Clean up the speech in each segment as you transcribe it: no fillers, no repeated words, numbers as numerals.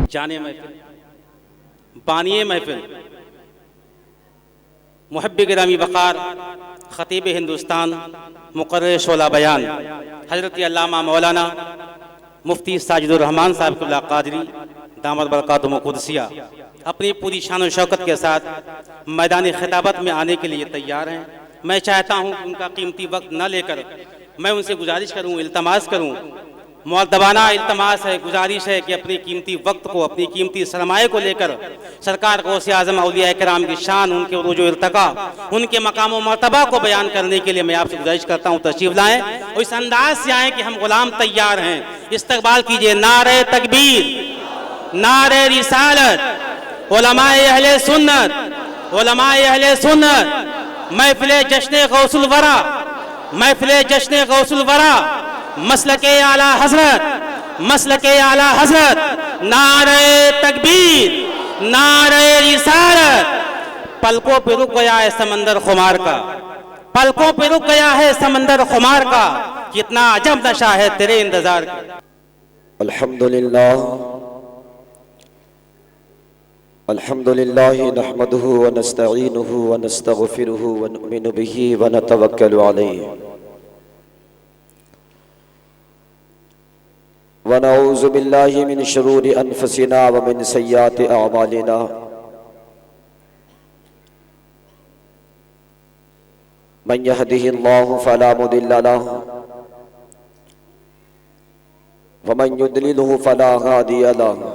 जाने महफिल, बानिए महफिल, मुहब्बे गिरामी वक़ार, ख़तीब हिंदुस्तान, मुक़र्रिर शोला बयान हज़रत अल्लामा मौलाना मुफ्ती साजिदुर रहमान साहब क़िबला क़ादरी दामद बरकातुहुमुल क़ुदसिया अपनी पूरी शान और शौकत के साथ मैदान खिताबत में आने के लिए तैयार हैं। मैं चाहता हूँ कि उनका कीमती वक्त न लेकर मैं उनसे गुजारिश करूँ, इल्तमास करूँ, मुअद्दबाना इल्तमास है, गुजारिश है कि अपनी कीमती वक्त को, अपनी कीमती सरमाए को लेकर सरकार गौसे आज़म औलिया किराम की शान, उनके उरूज व इर्तिका, उनके मकाम व मर्तबा को बयान करने के लिए मैं आपसे गुजारिश करता हूँ तशरीफ़ लाएँ और इस अंदाज से आएँ कि हम गुलाम तैयार हैं। इस्तकबाल कीजिए नारे तकबीर, नारे रिसालत, उलमाए अहले सुन्नत, उलमाए अहले सुन्नत, महफिले जश्न गौसुल वरा, महफिले जश्न गौसुल वरा, मसलके आला हजरत, मसलके आला हजरत, नारे तकबीर, नारे रिसालत। पलकों पे रुक गया है समंदर खुमार का, पलकों पे रुक गया है समंदर खुमार का, कितना अजब नशा है तेरे इंतजार का। अल्हम्दुलिल्लाह, अल्हम्दुलिल्लाह नहमदुहु व नस्तईनुहु व नस्तगफिरुहु व नुमिनु बिही व नतवक्कलु अलैहि व नऊज़ु बिल्लाहि मिन शुरूरि अनफुसिना व मिन सय्याति अअमालिना। मन यहदिहिल्लाहु फला मुदिल्ल लहु व मन युद्लिलहु फला हादिय लहु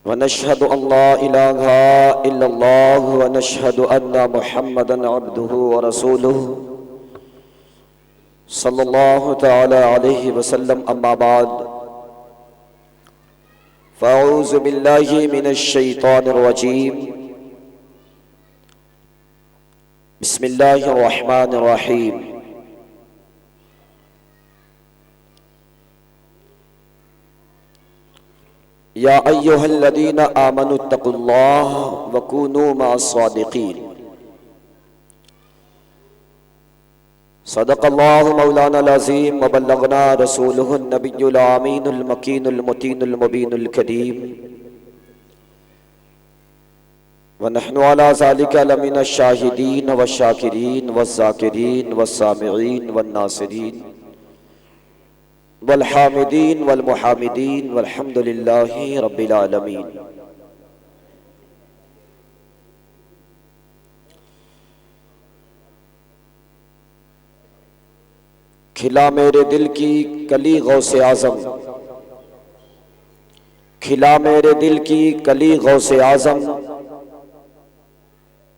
व नशहदु अल्ला इलाहा इल्लल्लाह व नशहदु अन्ना मुहम्मदन अब्दुहु व रसूलुहु सल्लल्लाहु तआला अलैहि वसल्लम। अम्मा बाद, फ़अऊज़ु बिल्लाहि मिनश शैतानिर रजीम। बिस्मिल्लाहिर रहमानिर रहीम। या अय्युहल्लज़ीना आमनुत्तक़ुल्लाह व कूनू मअस-सादिक़ीन। सदक़ल्लाहु मौलानाल अज़ीम व बल्लगना रसूलुहुन नबियुल आमीनुल मकीनुल मुतीनुल मुबीनुल करीम व नहनु अला ज़ालिका लमिनश शाहिदीन व शाकिरीन व ज़ाकिरीन व सामिईन व नासिरीन वल हामिदीन वल मुहामिदीन वल्हम्दुलिल्लाहि रब्बिल आलमीन। खिला मेरे दिल की कली गौसे आज़म, खिला मेरे दिल की कली गौसे आज़म,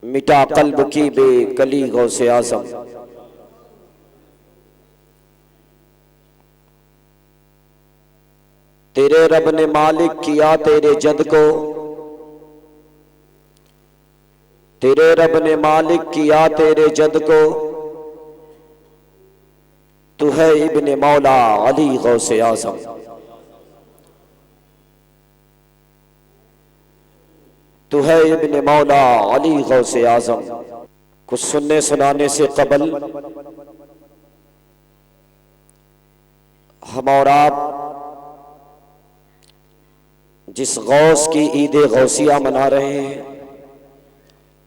मिटा कल्ब की बेकली गौसे आज़म। तेरे रब ने मालिक किया तेरे जद को, तेरे रब ने मालिक किया तेरे जद को, तू है इब्ने मौला अली गौसे आज़म। तू है इब्ने मौला अली गौसे आज़म। कुछ सुनने सुनाने से कबल हम और आप जिस गौस की ईद गौसिया मना रहे हैं,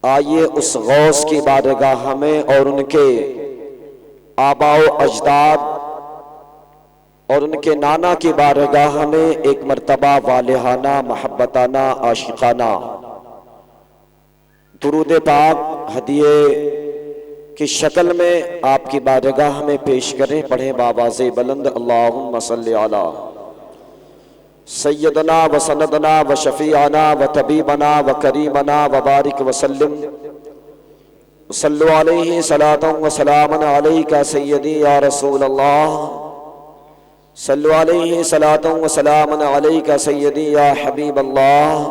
आइए उस गौस की बारगाह में और उनके आबाओ अजदाद और उनके नाना की बारगाह में एक मर्तबा वालिहाना, महब्बताना, आशिकाना दुरूद पाक हदिये की शक्ल में आपकी बारगाह में पेश करें। पढ़ें बावाज़े बुलंद अल्लाहुम्मा सल्ली अला सय्यदना व सनदना व शफीआना व तबीबना व करीमना व बारिक वसल्लिम सल्लु अलैहि सलातन व सलामन अलैका सय्यदी या रसूल अल्लाह, सल्लु अलैहि सलातन व सलामन अलैका सय्यदी या हबीब अल्लाह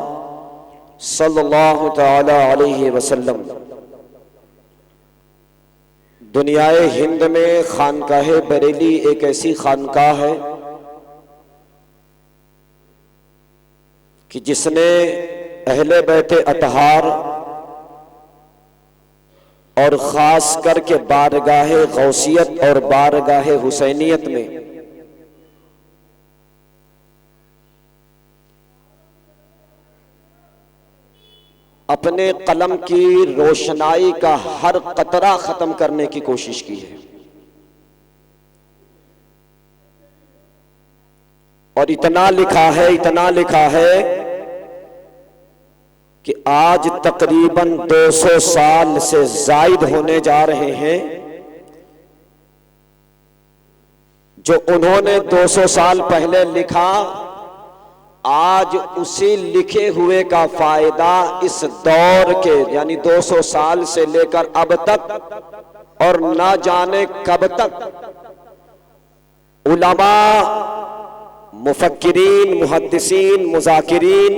सल्लल्लाहु तआला अलैहि वसल्लम। दुनियाए हिंद में खानकाहे बरेली एक ऐसी खानकाह है कि जिसने अहले बैते अतहार और ख़ास करके बारगाहे गौसियत और बारगाहे हुसैनियत में अपने कलम की रोशनाई का हर कतरा खत्म करने की कोशिश की है। और इतना लिखा है कि आज तकरीबन 200 साल से जायद होने जा रहे हैं जो उन्होंने 200 साल पहले लिखा, आज उसी लिखे हुए का फायदा इस दौर के यानी 200 साल से लेकर अब तक और ना जाने कब तक उलमा, मुफक्किरीन, मुहद्दिसीन, मुज़ाकिरीन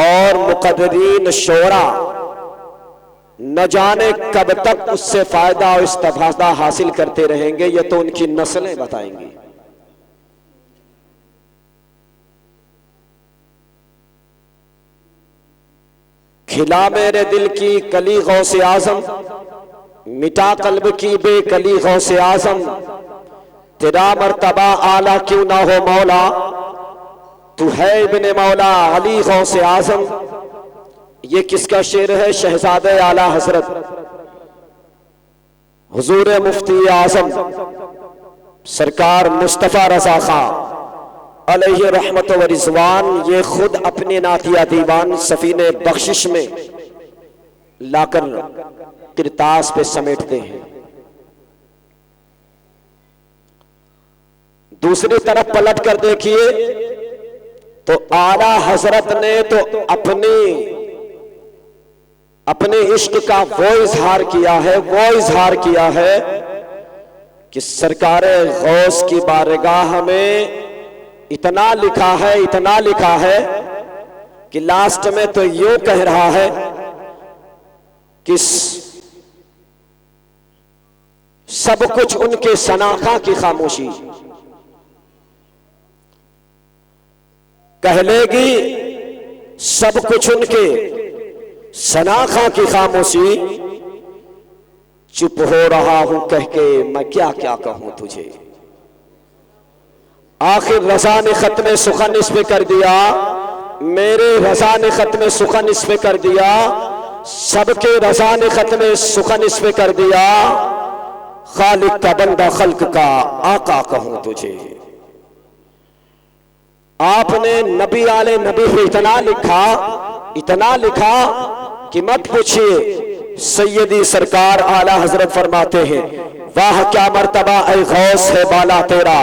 और मुक़र्रिरीन शोरा न जाने कब तक उससे फायदा और इस्तिफादा हासिल करते रहेंगे। ये तो उनकी नस्लें बताएंगी। खिला मेरे दिल की कली गौसे आजम, मिटा कल्ब की बेकली गौसे आजम, तेरा मर्तबा आला क्यों ना हो मौला, तू है इब्ने मौला अली गौसे आजम। ये किसका शेर है? शहजादे आला हजरत हुजूर मुफ्ती आजम सरकार मुस्तफा रजा खां अलैहि रहमत व रिजवान ये खुद अपने नातिया दीवान सफीने बख्शिश में लाकर किरतास पे समेटते हैं। दूसरी तरफ पलट कर देखिए तो आला हजरत ने तो अपने इश्क का वो इजहार किया है कि सरकार गौस की बारगाह में इतना लिखा है कि लास्ट में तो यूं कह रहा है कि सब कुछ उनके सनाखा की खामोशी कह लेगी, सब कुछ उनके सनाखा की खामोशी, चुप हो रहा हूं कह के मैं क्या क्या कहूं तुझे। आखिर रजा ने खत्म सुखन इस पे कर दिया, मेरे रजा ने खत्म सुखन इस पे कर दिया, सबके रजा ने खत्म सुखन इस पे कर दिया, खालिक का बंदा खल्क का आका कहूं तुझे। आपने नबी आले नबी पे इतना लिखा कि मत पूछिए। सैयदी सरकार आला हजरत फरमाते हैं, वाह क्या मर्तबा ऐ गौस है बाला तेरा,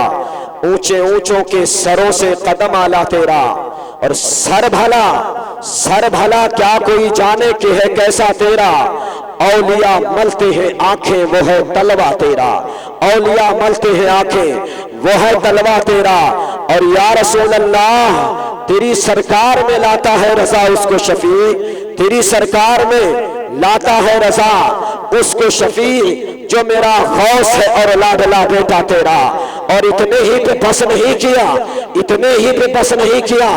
ऊंचे ऊंचों के सरों से कदम आला तेरा, और सर भला क्या कोई जाने के है कैसा तेरा, औलिया मलते हैं आंखें वो है तलवा तेरा, औलिया मलते हैं आंखें वो है तलवा तेरा। और या रसूल अल्लाह तेरी सरकार में लाता है रजा उसको शफी, तेरी सरकार में लाता है रजा उसको शफी जो मेरा गौस है और लाडला बेटा तेरा। और इतने ही पे बस नहीं किया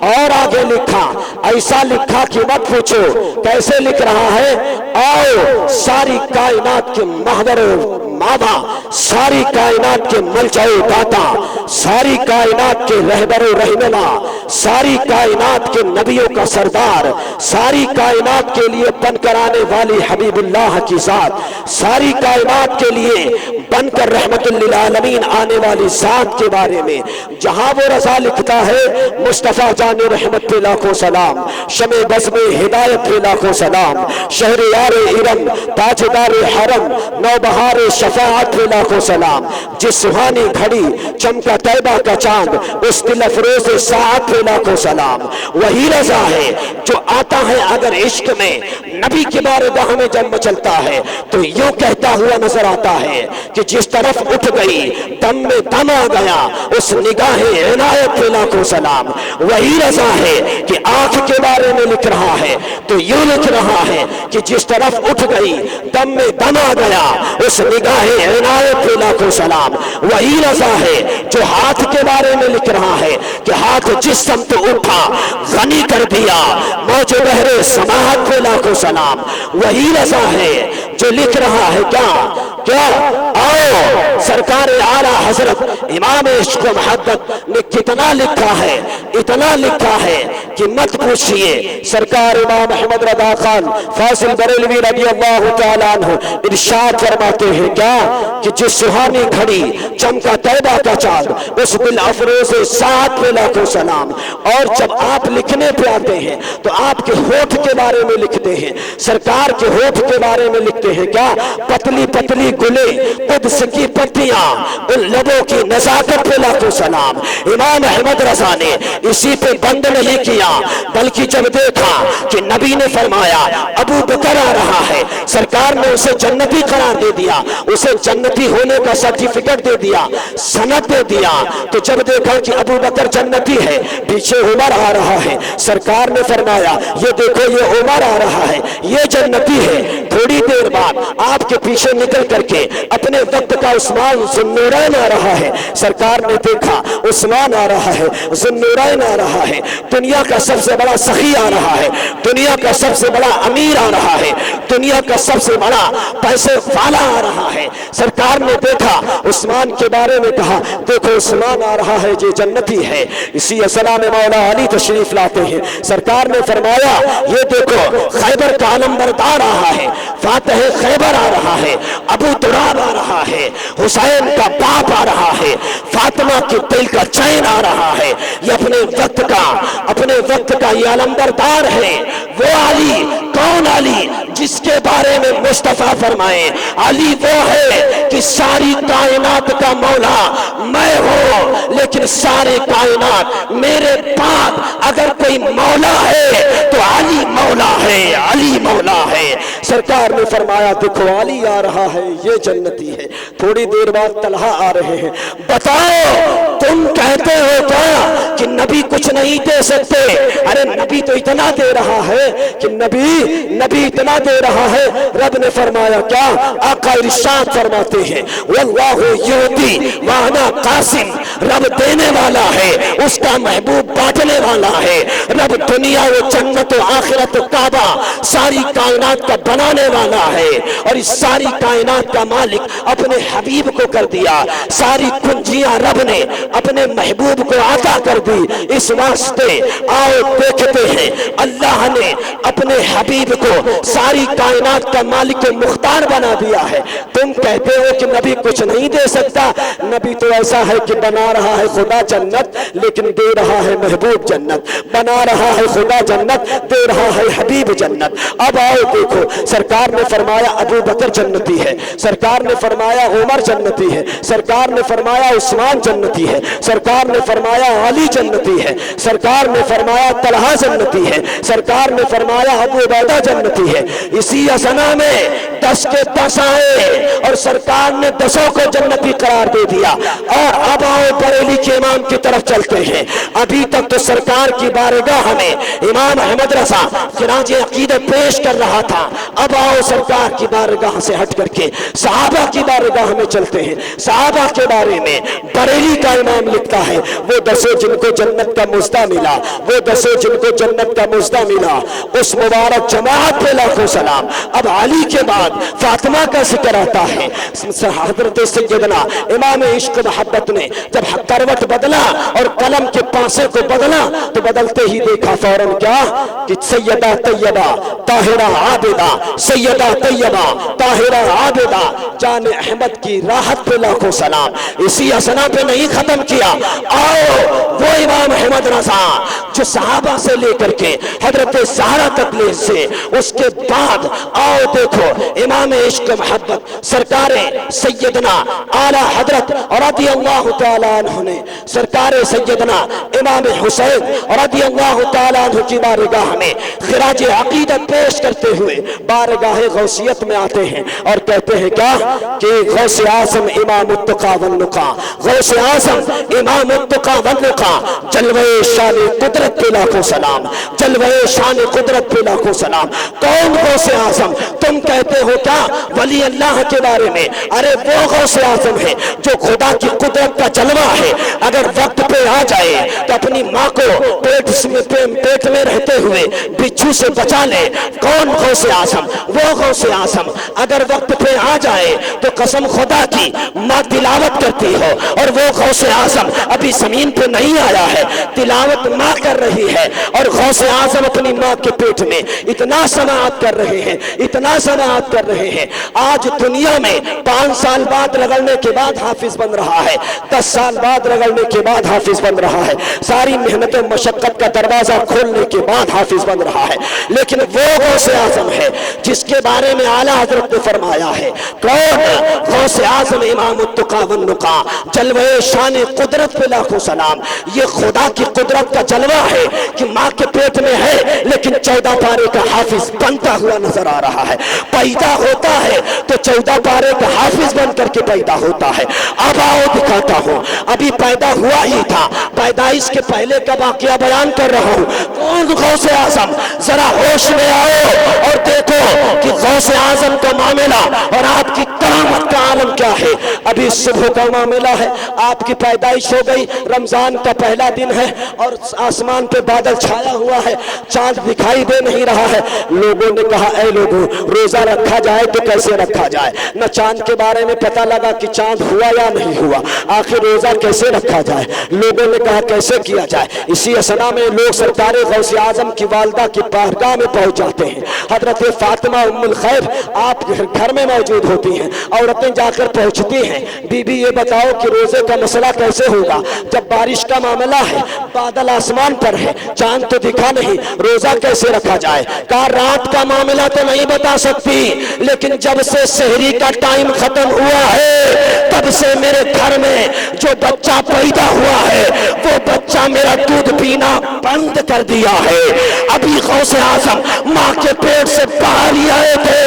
और आगे लिखा, ऐसा लिखा कि मत पूछो कैसे लिख रहा है। आओ सारी कायनात के महवर मादा, सारी कायनात के मलजाए दाता, सारी कायनात के रहबरो रहनुमा, सारी कायनात के नबियों का सरदार, सारी कायनात के लिए बनकर आने वाली हबीबुल्लाह की जात, सारी कायनात के लिए बनकर रहमतुल लिल आलमीन आने वाली जात के बारे में जहां वो रजा लिखता है, मुस्तफा जाने रहमत पे लाखों सलाम, शमे बज़्मे हिदायत पे लाखों सलाम, शहरियारे इरम ताजदार हरम नौबहार शफाअत पे लाखों सलाम, जिस सुहानी घड़ी चमका तैबा का चांद उस दिल अफरोज साथ पे लाखों सलाम। वही रजा है जो आता है अगर इश्क में नबी के बारगाह में जन्म चलता है तो यूं कहता हुआ नजर आता है कि जिस तरफ उठ गई दम में दम आ गया उस निगाहे इनायत पे लाखों सलाम। वही रजा है कि आंख के बारे में लिख रहा है तो यूं लिख रहा है कि जिस तरफ उठ गई दम में दम आ गया उस निगाहे इनायत पे लाखों सलाम। वही रजा है जो हाथ के बारे में लिख रहा है कि हाथ जिस समत उठा गनी कर दिया मौज बहरे समाहत पे लाखों सलाम। वही रजा है जो लिख रहा है क्या आओ सरकार आला हजरत इमाम इश्क व मोहब्बत ने कितना लिखा है, इतना लिखा है कि मत पूछिए। सरकार इमाम अहमद रज़ा खान फासिल बरेलवी रज़ी अल्लाह तआला अन्हु इरशाद फरमाते हैं क्या कि जिस सुहानी घड़ी चमका तैबा का चांद उस दिल अफरोज साथ पे लाखों सलाम। और जब आप लिखने पे आते हैं तो आपके होठ के बारे में लिखते हैं, सरकार के होठ के बारे में लिखते हैं क्या, पतली पतली गुले कुद्स की पत्तियां, उन लबों की नजाकत पे लाखों सलाम। इमाम अहमद रज़ा ने इसी पे बंद नहीं किया, बल्कि जब देखा कि नबी ने फरमाया अबू बकर आ रहा है, सरकार ने उसे जन्नती करार दे दिया, उसे जन्नती होने का सर्टिफिकेट दे दिया, सनद दे दिया। तो जब देखा कि अबू बकर जन्नती है, पीछे उमर आ रहा है, सरकार ने फरमाया ये देखो ये उमर आ रहा है, ये जन्नती है। थोड़ी देर बाद आपके पीछे निकल करके अपने वक्त का उस्मान ज़ुन्नूरैन आ रहा है, सरकार ने देखा उस्मान आ रहा है, ज़ुन्नूरैन आ रहा है, दुनिया का सबसे बड़ा सखी आ रहा है, दुनिया का सबसे बड़ा अमीर आ रहा है, दुनिया का सबसे बड़ा पैसे वाला आ रहा है। सरकार ने देखा उस्मान के बारे में कहा देखो उस्मान आ रहा है, ये जन्नती है। इसी असला में मौला अली तशरीफ लाते हैं, सरकार ने फरमाया ये देखो खैबर का अलमबरदार आ रहा है, फातह खैबर आ रहा है, अबू तुराब आ रहा है, हुसैन का बाप आ रहा है, फातिमा के दिल का चैन आ रहा है। ये अपने वक्त का ये अलमबरदार है। वो अली, कौन अली जिसके बारे में मुस्तफा फरमाए अली वो है कि सारी कायनात का मौला मैं हूं, लेकिन सारे कायनात मेरे बाद अगर कोई मौला है तो अली मौला है, अली मौला है। सरकार ने फरमाया देखो अली आ रहा है, ये जन्नती है। थोड़ी देर बाद तलहा आ रहे हैं, बताओ तुम कहते हो क्या कि नबी कुछ नहीं दे सकते? अरे नबी तो इतना दे रहा है कि नबी इतना दे रहा है। रब ने फरमाया क्या, आका इरशाद फरमाते हैं वल्लाहु युती व अना कासिम, रब देने वाला है, उसका महबूब बांटने वाला है। रब दुनिया व जन्नत व आखिरत काबा सारी कायनात का बनाने वाला है, और इस सारी कायनात का मालिक अपने हबीब को कर दिया। सारी कुंजियां रब ने अपने महबूब को अता कर दी। इस वास्ते आओ देखते हैं अल्लाह ने अपने हबीब को सारी कायनात का मालिक मुख्तार बना दिया है। तुम कहते हो कि नबी कुछ नहीं दे सकता, नबी तो ऐसा है कि बना रहा है खुदा जन्नत, लेकिन दे रहा है महबूब जन्नत, बना रहा है खुदा जन्नत, दे रहा है हबीब जन्नत। अब आओ देखो, सरकार ने फरमाया अबू बकर जन्नती है, सरकार ने फरमाया उमर जन्नती है, सरकार ने फरमाया उस्मान जन्नती है, सरकार ने फरमाया अली जन्नती है, सरकार ने फरमाया तलहा जन्नती है, सरकार ने फरमाया अबू उबैदा जन्नती है। इसी असना में 10 के 10 आए और सरकार ने 10 को जन्नती करार दे दिया। और अब आओ बरेली के इमाम की तरफ चलते हैं। अभी तक तो सरकार की बारगाह में इमाम अहमद रज़ा खिराज अकीदत पेश कर रहा था, अब आओ सरकार की बारगाह से हट करके सहाबा की बारगाह में चलते हैं। सहाबा के बारे में बरेली का इमाम लिखता है वो 10 जिनको जन्नत का मुज़्दा मिला, वो 10 जिनको जन्नत का मुज़्दा मिला, उस मुबारक जमात पे लाखों सलाम। अब अली के बाद फातिमा का जिक्र आता है। हज़रत सैयदना इमाम इश्क मोहब्बत ने जब करवट बदला और कलम के पासे को बदला तो बदलते ही देखा फौरन क्या कि सैयदा तैयबा ताहिरा आबिदा, सैयदा तैयबा ताहिरा आबिदा, जाने अहमद की राहत पे लाखों सलाम। इसी असना पे नहीं खत्म किया, आओ वो इमाम अहमद रज़ा जो सहाबा से लेकर के हजरत ज़हरा तक ले से, उसके बाद आओ देखो इमाम इश्क मोहब्बत सरकार सैयदना आला हजरत रज़ी अल्लाह तआला अन्हु ने सरकार सैयदना इमाम हुसैन रज़ी अल्लाह तआला अन्हु की बारगाह में खिराज अकीदत पेश करते हुए बारगाह गौसियत में आते हैं और कहते हैं क्या कि गौसे आज़म इमाम उत्तका वन्नुका, गौसे आज़म इमाम तुका वन्नुका जलवे शान कुदरत पे लाखों सलाम, जलवे शान कुदरत पे लाखों सलाम। कौन गौसे आज़म? तुम कहते हो क्या वली अल्लाह के बारे में? अरे वो गौसे आज़म है जो खुदा की कुदरत का जलवा है। अगर वक्त पे आ जाए तो अपनी माँ को पेट में रहते हुए बिच्छू से बचा ले। कौन गौसे आज़म? वो गौसे आज़म। अगर वक्त पे आ जाए तो कसम खुदा की माँ तिलावत करती हो और वो गौसे आज़म अभी जमीन पे नहीं आया है, तिलावत माँ कर रही है और गौसे आज़म अपनी माँ के पेट में इतना समाअत कर रहे हैं, इतना समाअत कर रहे हैं। आज दुनिया में 5 साल बाद रगड़ने के बाद हाफिज बन रहा है, 10 साल बाद रगड़ने के बाद हाफिज बन रहा है, सारी मेहनत मशक्कत का दरवाजा खोलने के बाद हाफिज बन रहा है। लेकिन वो गौसे आज़म है जिसके बारे में आला हजरत ने फरमाया है। कौन? गौसे आज़म इमाम तुका वन्नुका जलवे शान कुदरत पे लाखों सलाम। ये खुदा की कुदरत का जलवा है कि माँ के पेट में है लेकिन 14 पारे का हाफिज बनता हुआ नजर आ रहा है। पैदा होता है तो 14 पारे का हाफिज बन करके पैदा होता है। अब आओ दिखाता हूँ, अभी पैदा हुआ ही था, पैदाइश के पहले का वाकया बयान कर रहा हूँ। कौन गौसे आज़म? जरा होश में आओ और देखो कि गौसे आज़म का मामला और आपकी करामत का आलम क्या है। अभी सुबह का मामला है, आपकी पैदाइश हो गई, रमजान का पहला दिन है और आसमान पे बादल छाया हुआ है, चांद दिखाई दे नहीं रहा है। लोगों ने कहा ऐ लोगों, रोजा रखा जाए तो कैसे रखा जाए? न चांद के बारे में पता लगा कि चांद हुआ या नहीं हुआ, आखिर रोजा कैसे रखा जाए? लोगों ने कहा कैसे किया जाए? इसी असना में लोग सरकार गौसे आज़म की वालदा की बारगाह में पहुंच जाते हैं। हजरत फातिमा उम्मुल खैर आप घर में मौजूद होती हैं, औरतें जाकर पहुंचती हैं, बीबी ये बताओ कि रोजे का मसला कैसे होगा? जब बारिश का मामला है, बादल आसमान पर है, चांद तो दिखा नहीं, रोजा कैसे रखा जाए? कहा रात का मामला तो नहीं बता सकती, लेकिन जब से सहरी का टाइम खत्म हुआ है तब से मेरे घर में जो बच्चा पैदा हुआ है वो बच्चा मेरा दूध पीना बंद कर दिया है। अभी गौसे आज़म माँ के पेट से बाहर ही आए थे,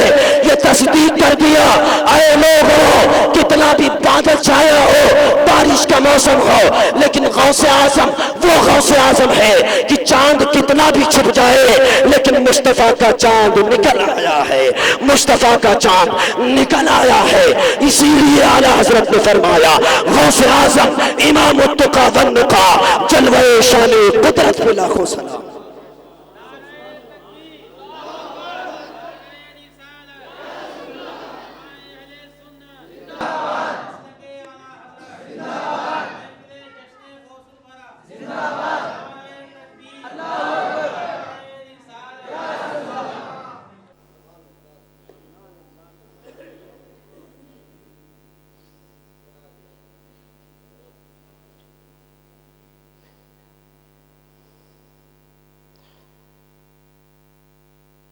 ये तस्दीक कर दिया। अरे लोगों, कितना भी बादल छाया हो, बारिश का मौसम हो, लेकिन गौसे आज़म वो गौसे आज़म है कि चांद कितना भी छुप जाए लेकिन मुस्तफा का चांद निकल आया है, मुस्तफा का चांद निकल आया है। इसीलिए आला हजरत ने फरमाया गौसे आज़म इमाम तुका वन्नुका जलवे शान कुदरत पे लाखों सलाम।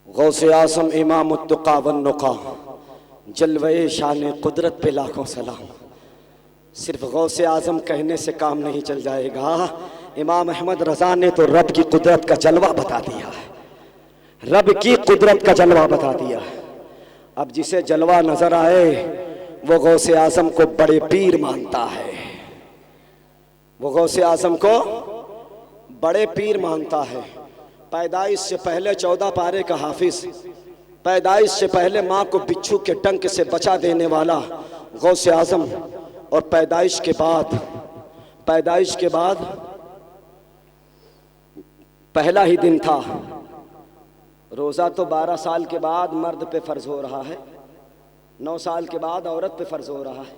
गौसे आज़म इमाम तुका वन्नुका जलवे शान कुदरत पे लाखों सलाम। सिर्फ गौसे आज़म कहने से काम नहीं चल जाएगा, इमाम अहमद रज़ा ने तो रब की कुदरत का जलवा बता दिया है, रब की कुदरत का जलवा बता दिया है। अब जिसे जलवा नजर आए वो गौसे आज़म को बड़े पीर मानता है, वो गौसे आज़म को बड़े पीर मानता है। पैदाइश से पहले 14 पारे का हाफिज, पैदाइश से पहले माँ को बिच्छू के डंक से बचा देने वाला गौसे आज़म, और पैदाइश के बाद पहला ही दिन था। रोज़ा तो 12 साल के बाद मर्द पे फ़र्ज़ हो रहा है, 9 साल के बाद औरत पे फ़र्ज़ हो रहा है।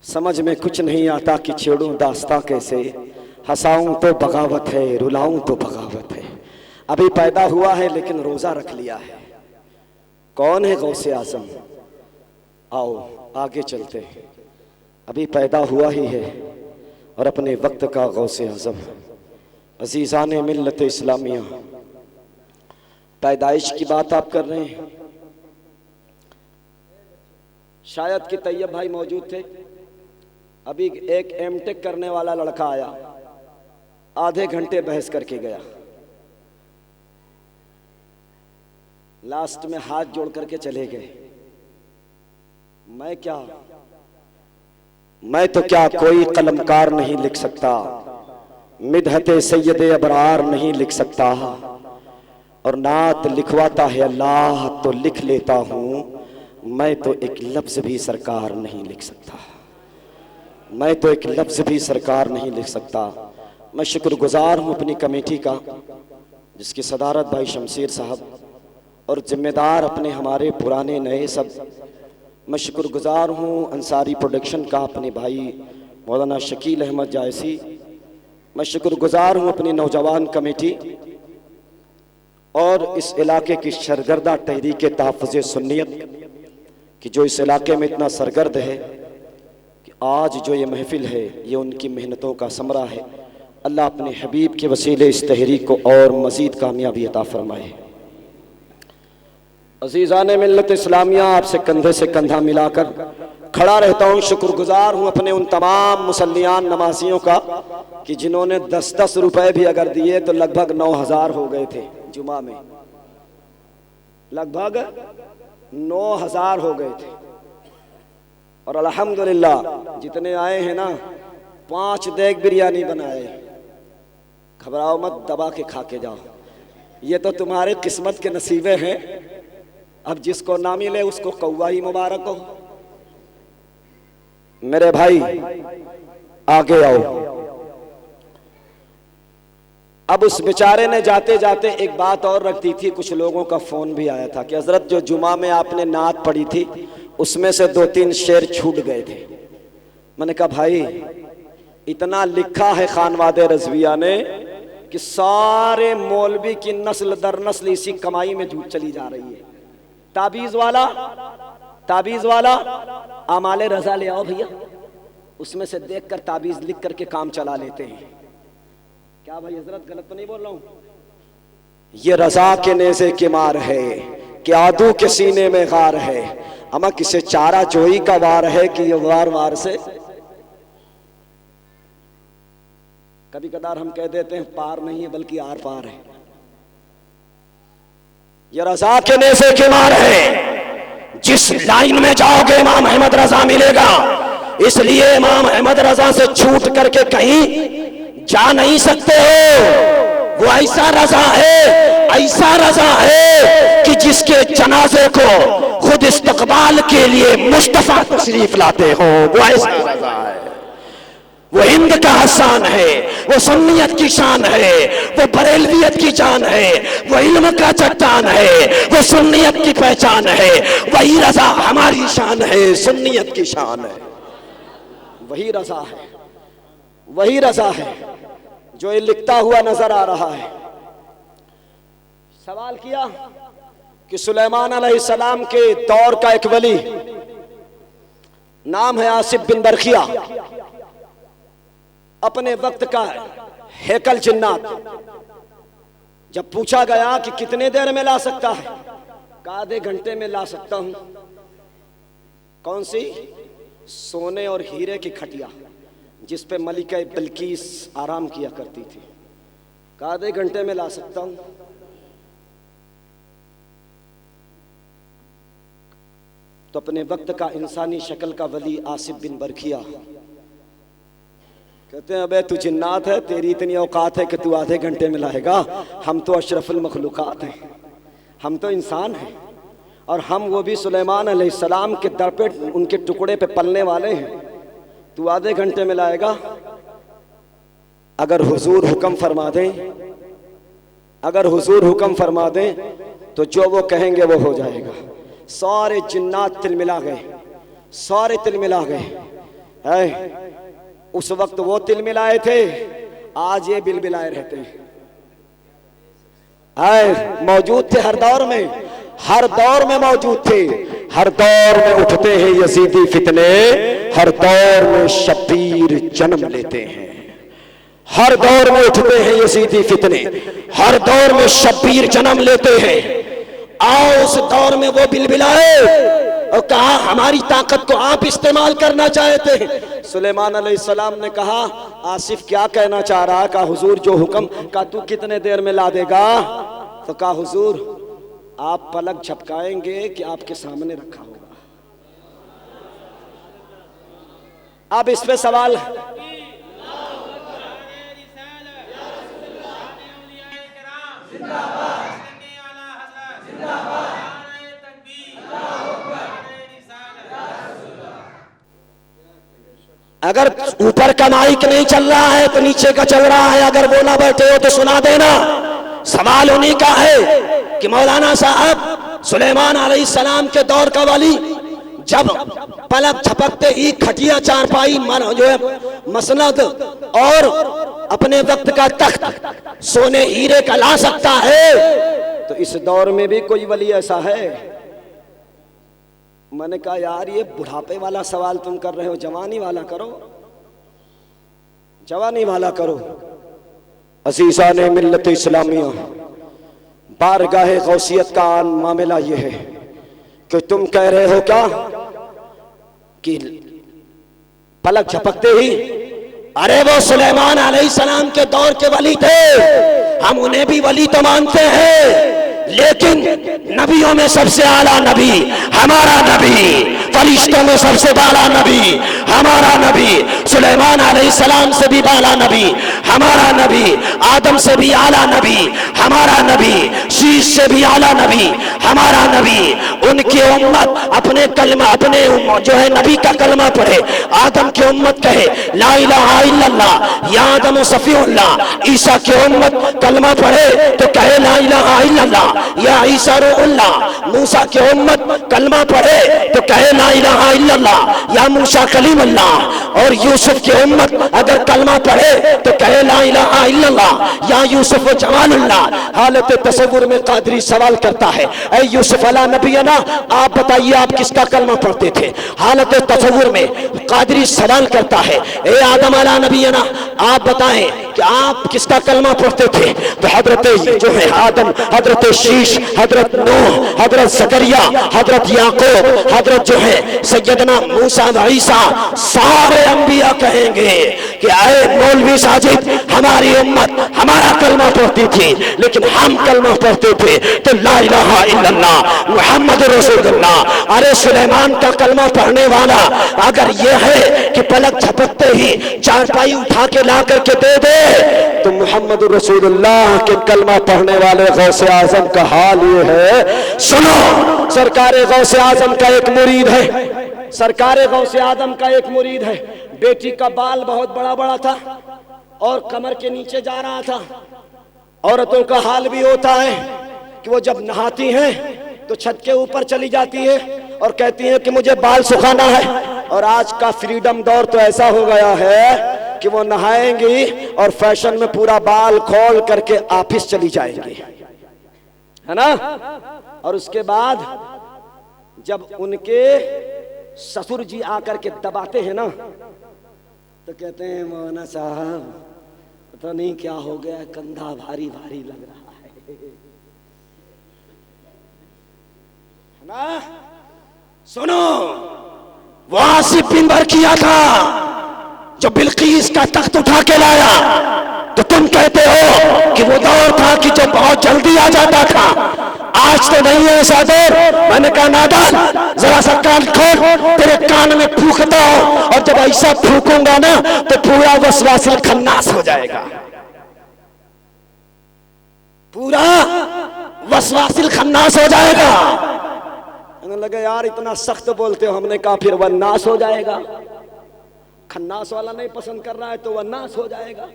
समझ में कुछ नहीं आता कि छेड़ूं दास्तां कैसे, हंसाऊं तो बगावत है, रुलाऊं तो बगावत है। अभी पैदा हुआ है लेकिन रोज़ा रख लिया है। कौन है गौसे आज़म? आओ आगे चलते हैं। अभी पैदा हुआ ही है और अपने वक्त का गौसे आज़म। अजीज़ान मिल्लत इस्लामिया, पैदाइश की बात आप कर रहे हैं। शायद कि तैयब भाई मौजूद थे। अभी एक एमटेक करने वाला लड़का आया, आधे घंटे बहस करके गया, लास्ट में हाथ जोड़ करके चले गए। मैं क्या मैं तो क्या कोई कलमकार नहीं लिख सकता, मिदहते सैयदे अबरार नहीं लिख सकता, और नात लिखवाता है अल्लाह तो लिख लेता हूँ, मैं तो एक लफ्ज़ भी सरकार नहीं लिख सकता, मैं तो एक लफ्ज़ भी सरकार नहीं लिख सकता। मैं शुक्रगुजार हूँ अपनी कमेटी का, जिसकी सदारत भाई शमशीर साहब और ज़िम्मेदार अपने हमारे पुराने नए सब। मैं शुक्रगुजार हूँ अंसारी प्रोडक्शन का, अपने भाई मौलाना शकील अहमद जायसी। मैं शुक्रगुजार हूँ अपनी नौजवान कमेटी और इस इलाके की सरगर्दा तहरीक तहफ़्फ़ुज़ सुन्नियत कि जो इस इलाके में इतना सरगर्द है कि आज जो ये महफिल है ये उनकी मेहनतों का समरा है। अल्लाह अपने हबीब के वसीले इस तहरीक को और मज़ीद कामयाबी अता फरमाए। अज़ीज़ान मिल्लत इस्लामिया, आपसे कंधे से कंधा मिलाकर खड़ा रहता हूँ। शुक्रगुजार हूँ अपने उन तमाम मुसल्लियान नमाजियों का कि जिन्होंने 10-10 रुपए भी अगर दिए तो लगभग 9,000 हो गए थे। जुमा में लगभग 9,000 हो गए थे और अल्हम्दुलिल्लाह जितने आए हैं ना 5 देग बिरयानी बनाए। घबराओ मत, दबा के खा के जाओ, ये तो तुम्हारे किस्मत के नसीबे हैं। अब जिसको ना मिले उसको कौवा ही मुबारक हो। मेरे भाई आगे आओ। अब उस बेचारे ने जाते जाते एक बात और रख दी थी। कुछ लोगों का फोन भी आया था कि हजरत जो जुमा में आपने नात पढ़ी थी उसमें से 2-3 शेर छूट गए थे। मैंने कहा भाई इतना लिखा है खानवादे रज़विया ने कि सारे मौलवी की नस्ल दर नस्ल इसी कमाई में झूठ चली जा रही है। ताबीज वाला आमाले रजा ले आओ भैया, उसमें से देखकर ताबीज लिख करके काम चला लेते हैं। क्या भाई हजरत गलत तो नहीं बोल रहा हूं? ये रजा के नेज़े के मार है कि आदू के सीने में गार है, अमा किसे चारा जोई का वार है कि ये वार वार से। कभी कदार हम कह देते हैं पार नहीं है बल्कि आर पार है। ये रजा के नेज़े के मार है, जिस लाइन में जाओगे इमाम अहमद रजा मिलेगा। इसलिए इमाम अहमद रजा से छूट करके कहीं जा नहीं सकते हो। वो ऐसा रजा है कि जिसके जनाजे को खुद इस्तकबाल के लिए मुस्तफा तशरीफ लाते हो, वो ऐसा रजा है। वो हिंद का हसान है, वो सुन्नियत की शान है, वो बरेलवियत की जान है, वो इल्म का चट्टान है, वो सुन्नियत की पहचान है। वही रजा हमारी शान है, सुन्नियत की शान है। वही रजा है, वही रजा है जो ये लिखता हुआ नजर आ रहा है। सवाल किया कि सुलेमान अलैहिस्सलाम के दौर का एक वली, नाम है आसिफ बिन बरखिया, अपने वक्त का हैकल जिन्नात। जब पूछा गया कि कितने देर में ला सकता है, कहा आधे घंटे में ला सकता हूं। कौन सी? सोने और हीरे की खटिया जिस पे मलिका बिल्कीस आराम किया करती थी, कहा आधे घंटे में ला सकता हूं। तो अपने वक्त का इंसानी शक्ल का वली आसिफ बिन बरखिया कहते हैं अबे तू जिन्नात है, तेरी इतनी औकात है कि तू आधे घंटे में लाएगा। हम तो अशरफुल मखलूकात हैं, हम तो इंसान हैं, और हम वो भी सुलेमान अलैहिस्सलाम के दर पे उनके टुकड़े पे पलने वाले हैं। तू आधे घंटे में लाएगा? अगर हुजूर हुक्म फरमा दें, अगर हुजूर हुक्म फरमा दें तो जो वो कहेंगे वो हो जाएगा। सारे जिन्नात तिलमिला गए, सारे तिलमिला गए। उस वक्त वो तिलमिलाए थे, आज ये बिलबिलाए रहते हैं। मौजूद थे हर दौर में, हर दौर में मौजूद थे। हर दौर में उठते हैं यजीदी फितने, हर दौर में शब्बीर जन्म लेते हैं। हर दौर में उठते हैं यजीदी फितने, हर दौर में शब्बीर जन्म लेते हैं। आओ उस दौर में वो बिलबिलाए और कहा हमारी ताकत को आप इस्तेमाल करना चाहते हैं। सुलेमान अलैहिस्सलाम ने कहा आसिफ क्या कहना चाह रहा? कहा हुजूर जो हुक्म। कहा तू कितने देर में ला देगा? तो कहा हुजूर आप पलक झपकाएंगे कि आपके सामने रखा होगा। अब इस पे सवाल अगर ऊपर का माइक नहीं चल रहा है तो नीचे का चल रहा है, अगर वो ना बैठे हो तो सुना देना। सवाल उन्हीं का है कि मौलाना साहब सुलेमान अलैहिस्सलाम के दौर का वली जब पलक झपकते ही खटिया चारपाई जो है मसनद और अपने वक्त का तख्त सोने हीरे का ला सकता है, तो इस दौर में भी कोई वली ऐसा है? मैंने कहा यार ये बुढ़ापे वाला सवाल तुम कर रहे हो, जवानी वाला करो, जवानी वाला करो। अजीज़ा ने मिल्लत इस्लामिया, बारगाह गौसियत का मामला ये है कि तुम कह रहे हो क्या कि पलक झपकते ही, अरे वो सुलेमान अलैहिस्सलाम के दौर के वली थे, हम उन्हें भी वली तो मानते हैं, लेकिन नबियों में सबसे आला नबी हमारा नबी, फरिश्तों में सबसे बाला नबी हमारा नबी, सुलेमान अलैहिस्सलाम से भी बाला नबी हमारा नबी, आदम से भी आला नबी हमारा नबी, शीश से भी आला नबी हमारा नबी। उनकी उम्मत अपने कलमा, अपने जो है नबी का कलमा पढ़े, आदम की उम्मत कहे ला इलाहा इल्लल्लाह या आदम सफीउल्लाह, ईसा की उम्मत कलमा पढ़े तो कहे ला इलाहा इल्लल्लाह या ईसा रूहुल्लाह, मूसा की उम्मत कलमा पढ़े तो कहे ला इलाहा इल्लल्लाह या मूसा कलीमुल्लाह, और यूसुफ की उम्मत अगर कलमा पढ़े तो कहे ला इलाहा इल्लल्लाह या यूसुफ जमालुल्लाह। हालत तसव्वुर में कादरी सवाल करता है, ऐ यूसुफ अला नबीना, आप बताइए आप किसका कलमा पढ़ते थे? हालत तसव्वुर में कादरी सवाल करता है, ए आदम अला नबीना, आप बताएं कि आप किसका कलमा पढ़ते थे? तो हजरत जो है आदम, हजरत शीश, हजरत नूह, हजरत ज़करिया, हजरत याकूब, हजरत जो है सैयदना मूसा व ईसा, सारे अंबिया कहेंगे कि आए मौलवी साजिद, हमारी उम्मत हमारा कलमा पढ़ती थी, लेकिन हम कलमा पढ़ते थे तो ला इलाहा इल्लल्लाह मुहम्मद रसूलुल्लाह। अरे सुलेमान का कलमा पढ़ने वाला अगर ये है कि पलक झपकते ही चारपाई उठा के ला करके दे दे, तो मुहम्मद रसूलुल्लाह के कलमा पढ़ने वाले गौसे आजम का हाल ये है। सुनो, सरकार गौसे आजम का एक मुरीद है, सरकार गौसे आजम का एक मुरीद है, बेटी का बाल बहुत बड़ा बड़ा था और कमर के नीचे जा रहा था। औरतों का हाल भी होता है कि वो जब नहाती हैं तो छत के ऊपर चली जाती है और कहती हैं कि मुझे बाल सुखाना है, और आज का फ्रीडम दौर तो ऐसा हो गया है कि वो नहाएंगी और फैशन में पूरा बाल खोल करके ऑफिस चली जाएंगी, है ना। और उसके बाद जब उनके ससुर जी आकर के दबाते हैं ना तो कहते हैं मौलाना साहब पता नहीं क्या हो गया, कंधा भारी भारी लग रहा है ना। सुनो, वो आसिफ बिन बरकिया था जो बिल्कीस का तख्त उठा के लाया, तो तुम कहते हो कि वो दौर था कि जो बहुत जल्दी आ जाता था, आज तो नहीं है ऐसा दौर। मैंने कहा नादान, जरा सा कान खोल, तेरे कान में फूंकता हो, और जब ऐसा फूंकूंगा ना तो पूरा वसवासिल खन्नास हो जाएगा, पूरा वसवासिल खन्नास हो जाएगा। मैंने लगा यार इतना सख्त बोलते हो, हमने कहा फिर वन्नास हो जाएगा, खन्नास वाला नहीं पसंद कर रहा है तो वन्नास हो जाएगा।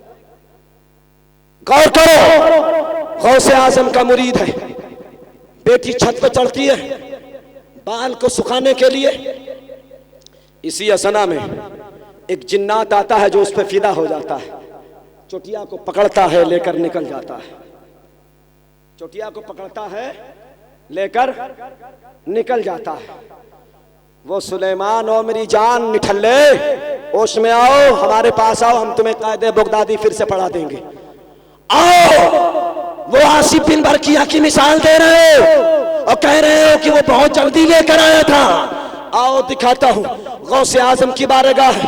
गौर करो, गौसे आजम का मुरीद है, बेटी छत पे चढ़ती है बाल को सुखाने के लिए, इसी असना में एक जिन्नात आता है जो उस पर फिदा हो जाता है, चोटिया को पकड़ता है लेकर निकल जाता है, चोटिया को पकड़ता है लेकर निकल जाता है। वो सुलेमान, ओ मेरी जान निठल्ले, होश में आओ, हमारे पास आओ, हम तुम्हें कायदे बगदादी फिर से पढ़ा देंगे, आओ। वो आसिफ बिन बरकिया की मिसाल दे रहे हो और कह रहे हो कि वो बहुत जल्दी लेकर आया था। आओ दिखाता हूँ, गौसे आजम की बारगाह,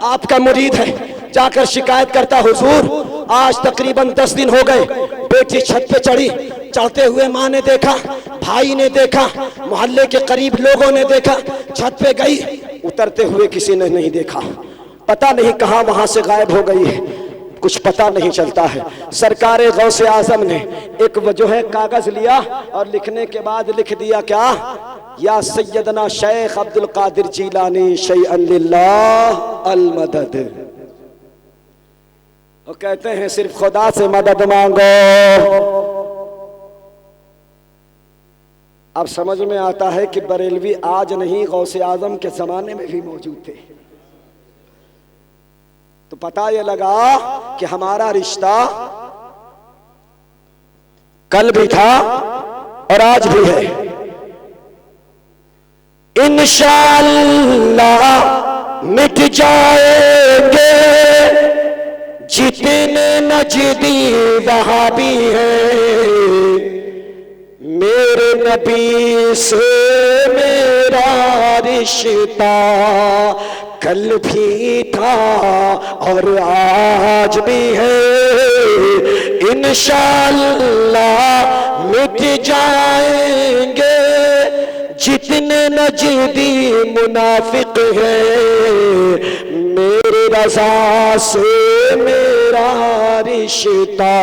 आपका मुरीद है, जाकर शिकायत करता, हुजूर आज तकरीबन 10 दिन हो गए, बेटी छत पे चढ़ी, चढ़ते हुए माँ ने देखा, भाई ने देखा, मोहल्ले के करीब लोगों ने देखा, छत पे गई, उतरते हुए किसी ने नहीं देखा। पता नहीं कहां वहां से गायब हो गई है, कुछ पता नहीं चलता है। सरकारे गौसे आजम ने एक जो है कागज लिया और लिखने के बाद लिख दिया क्या, या सैयदना शेख अब्दुल कादिर जीलानी शैअन लिल्लाह अल मदद। वो कहते हैं सिर्फ खुदा से मदद मांगो। अब समझ में आता है कि बरेलवी आज नहीं गौसे आजम के जमाने में भी मौजूद थे। तो पता ये लगा कि हमारा रिश्ता कल भी था और आज भी है। इंशाअल्लाह मिट जाएंगे जितने नजदी वहाबी हैं, मेरे नबी से मेरा रिश्ता कल भी था और आज भी है। इंशाअल्लाह मिट जाएंगे जितने नजदी मुनाफिक हैं, मेरे रज़ा से मेरा रिश्ता